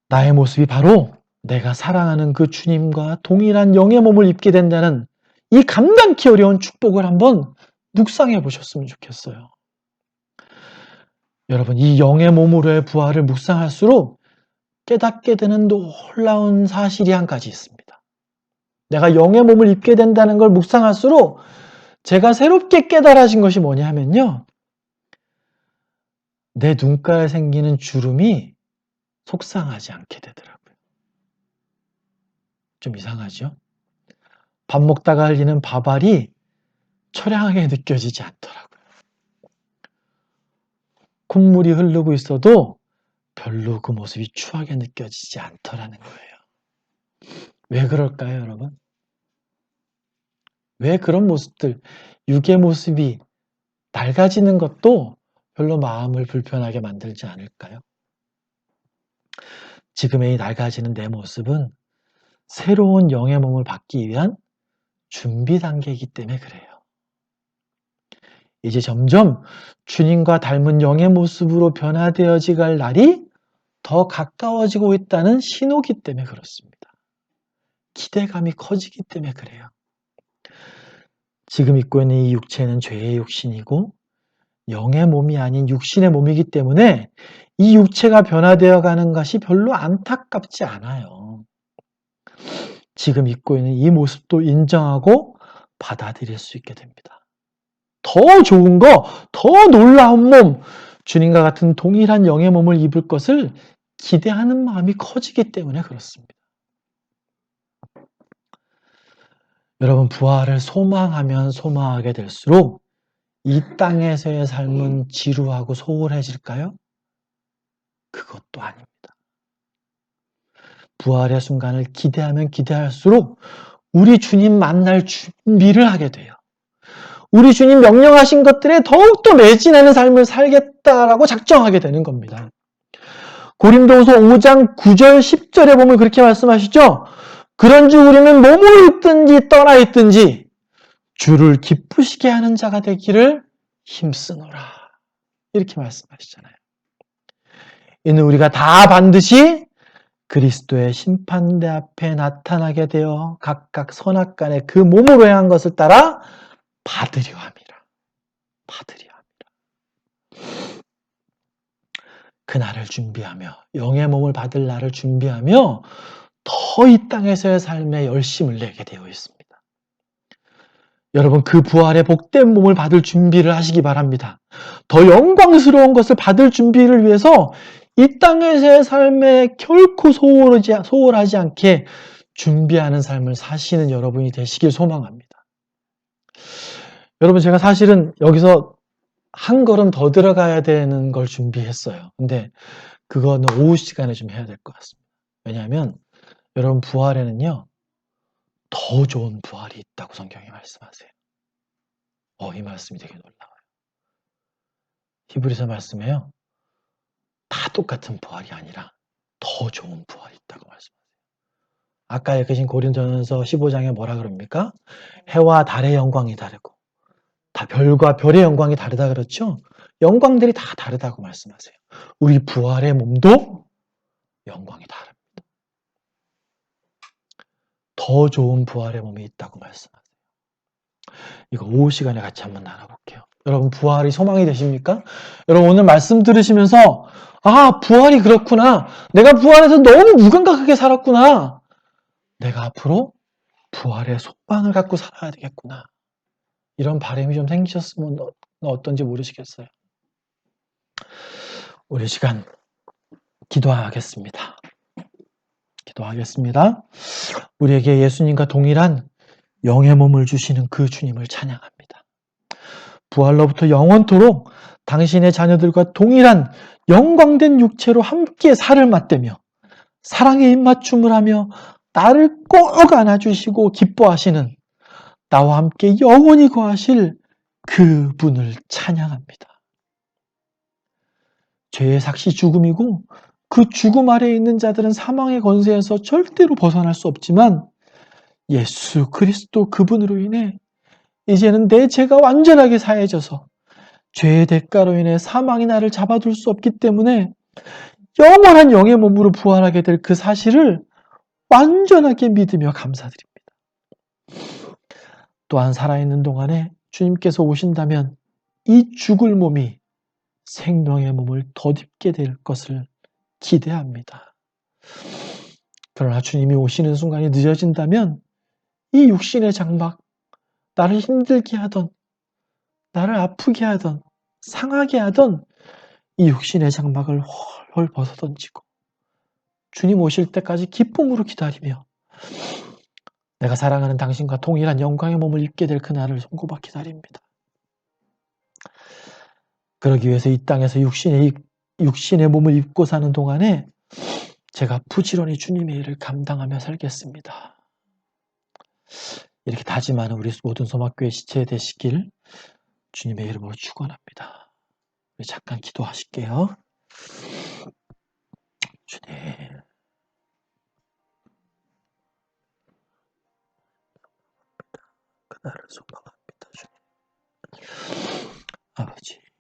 나의 모습이 바로 내가 사랑하는 그 주님과 동일한 영의 몸을 입게 된다는 이 감당치 어려운 축복을 한번 묵상해 보셨으면 좋겠어요. 여러분, 이 영의 몸으로의 부활을 묵상할수록 깨닫게 되는 놀라운 사실이 한 가지 있습니다. 내가 영의 몸을 입게 된다는 걸 묵상할수록 제가 새롭게 깨달아진 것이 뭐냐면요. 내 눈가에 생기는 주름이 속상하지 않게 되더라고요. 좀 이상하죠? 밥 먹다가 흘리는 밥알이 처량하게 느껴지지 않더라고요. 콧물이 흐르고 있어도 별로 그 모습이 추하게 느껴지지 않더라는 거예요. 왜 그럴까요, 여러분? 왜 그런 모습들, 육의 모습이 낡아지는 것도 별로 마음을 불편하게 만들지 않을까요? 지금의 이 낡아지는 내 모습은 새로운 영의 몸을 받기 위한 준비 단계이기 때문에 그래요. 이제 점점 주님과 닮은 영의 모습으로 변화되어지 갈 날이 더 가까워지고 있다는 신호기 때문에 그렇습니다. 기대감이 커지기 때문에 그래요. 지금 입고 있는 이 육체는 죄의 육신이고 영의 몸이 아닌 육신의 몸이기 때문에 이 육체가 변화되어 가는 것이 별로 안타깝지 않아요. 지금 입고 있는 이 모습도 인정하고 받아들일 수 있게 됩니다. 더 좋은 거, 더 놀라운 몸, 주님과 같은 동일한 영의 몸을 입을 것을 기대하는 마음이 커지기 때문에 그렇습니다. 여러분, 부활을 소망하면 소망하게 될수록 이 땅에서의 삶은 지루하고 소홀해질까요? 그것도 아닙니다. 부활의 순간을 기대하면 기대할수록 우리 주님 만날 준비를 하게 돼요. 우리 주님 명령하신 것들에 더욱더 매진하는 삶을 살겠다라고 작정하게 되는 겁니다. 고린도후서 5장 9절 10절에 보면 그렇게 말씀하시죠. 그런즉 우리는 몸으로 있든지 떠나 있든지 주를 기쁘시게 하는 자가 되기를 힘쓰노라. 이렇게 말씀하시잖아요. 이는 우리가 다 반드시 그리스도의 심판대 앞에 나타나게 되어 각각 선악간에 그 몸으로 행한 것을 따라 받으려 함이라. 받으려 함이라. 그 날을 준비하며 영의 몸을 받을 날을 준비하며 더 이 땅에서의 삶에 열심을 내게 되어 있습니다. 여러분, 그 부활의 복된 몸을 받을 준비를 하시기 바랍니다. 더 영광스러운 것을 받을 준비를 위해서 이 땅에서의 삶에 결코 소홀하지 않게 준비하는 삶을 사시는 여러분이 되시길 소망합니다. 여러분, 제가 사실은 여기서 한 걸음 더 들어가야 되는 걸 준비했어요. 근데 그거는 오후 시간에 좀 해야 될 것 같습니다. 왜냐하면 여러분, 부활에는요, 더 좋은 부활이 있다고 성경이 말씀하세요. 이 말씀이 되게 놀라워요. 히브리서 말씀에요. 다 똑같은 부활이 아니라 더 좋은 부활이 있다고 말씀하세요. 아까 읽으신 고린도전서 15장에 뭐라 그럽니까? 해와 달의 영광이 다르고 다 별과 별의 영광이 다르다 그렇죠? 영광들이 다 다르다고 말씀하세요. 우리 부활의 몸도 영광이 다릅니다. 더 좋은 부활의 몸이 있다고 말씀하세요. 이거 오후 시간에 같이 한번 나눠볼게요. 여러분 부활이 소망이 되십니까? 여러분 오늘 말씀 들으시면서 아 부활이 그렇구나. 내가 부활해서 너무 무감각하게 살았구나. 내가 앞으로 부활의 소망을 갖고 살아야 되겠구나. 이런 바람이 좀 생기셨으면 어떤지 모르시겠어요. 우리 시간 기도하겠습니다. 기도하겠습니다. 우리에게 예수님과 동일한 영의 몸을 주시는 그 주님을 찬양합니다. 부활로부터 영원토록 당신의 자녀들과 동일한 영광된 육체로 함께 살을 맞대며 사랑의 입맞춤을 하며 나를 꼭 안아주시고 기뻐하시는 나와 함께 영원히 거하실 그분을 찬양합니다. 죄의 삭시 죽음이고 그 죽음 아래에 있는 자들은 사망의 권세에서 절대로 벗어날 수 없지만 예수 그리스도 그분으로 인해 이제는 내 죄가 완전하게 사해져서 죄의 대가로 인해 사망이 나를 잡아둘 수 없기 때문에 영원한 영의 몸으로 부활하게 될 그 사실을 완전하게 믿으며 감사드립니다. 또한 살아있는 동안에 주님께서 오신다면 이 죽을 몸이 생명의 몸을 덧입게 될 것을 기대합니다. 그러나 주님이 오시는 순간이 늦어진다면 이 육신의 장막, 나를 힘들게 하던, 나를 아프게 하던, 상하게 하던 이 육신의 장막을 헐헐 벗어던지고 주님 오실 때까지 기쁨으로 기다리며 내가 사랑하는 당신과 동일한 영광의 몸을 입게 될 그날을 손꼽아 기다립니다. 그러기 위해서 이 땅에서 육신의 몸을 입고 사는 동안에 제가 부지런히 주님의 일을 감당하며 살겠습니다. 이렇게 다짐하는 우리 모든 소막교회 지체 되시길 주님의 이름으로 축원합니다. 우리 잠깐 기도하실게요. 주님, 그날을 소망합니다. 주님, 아버지.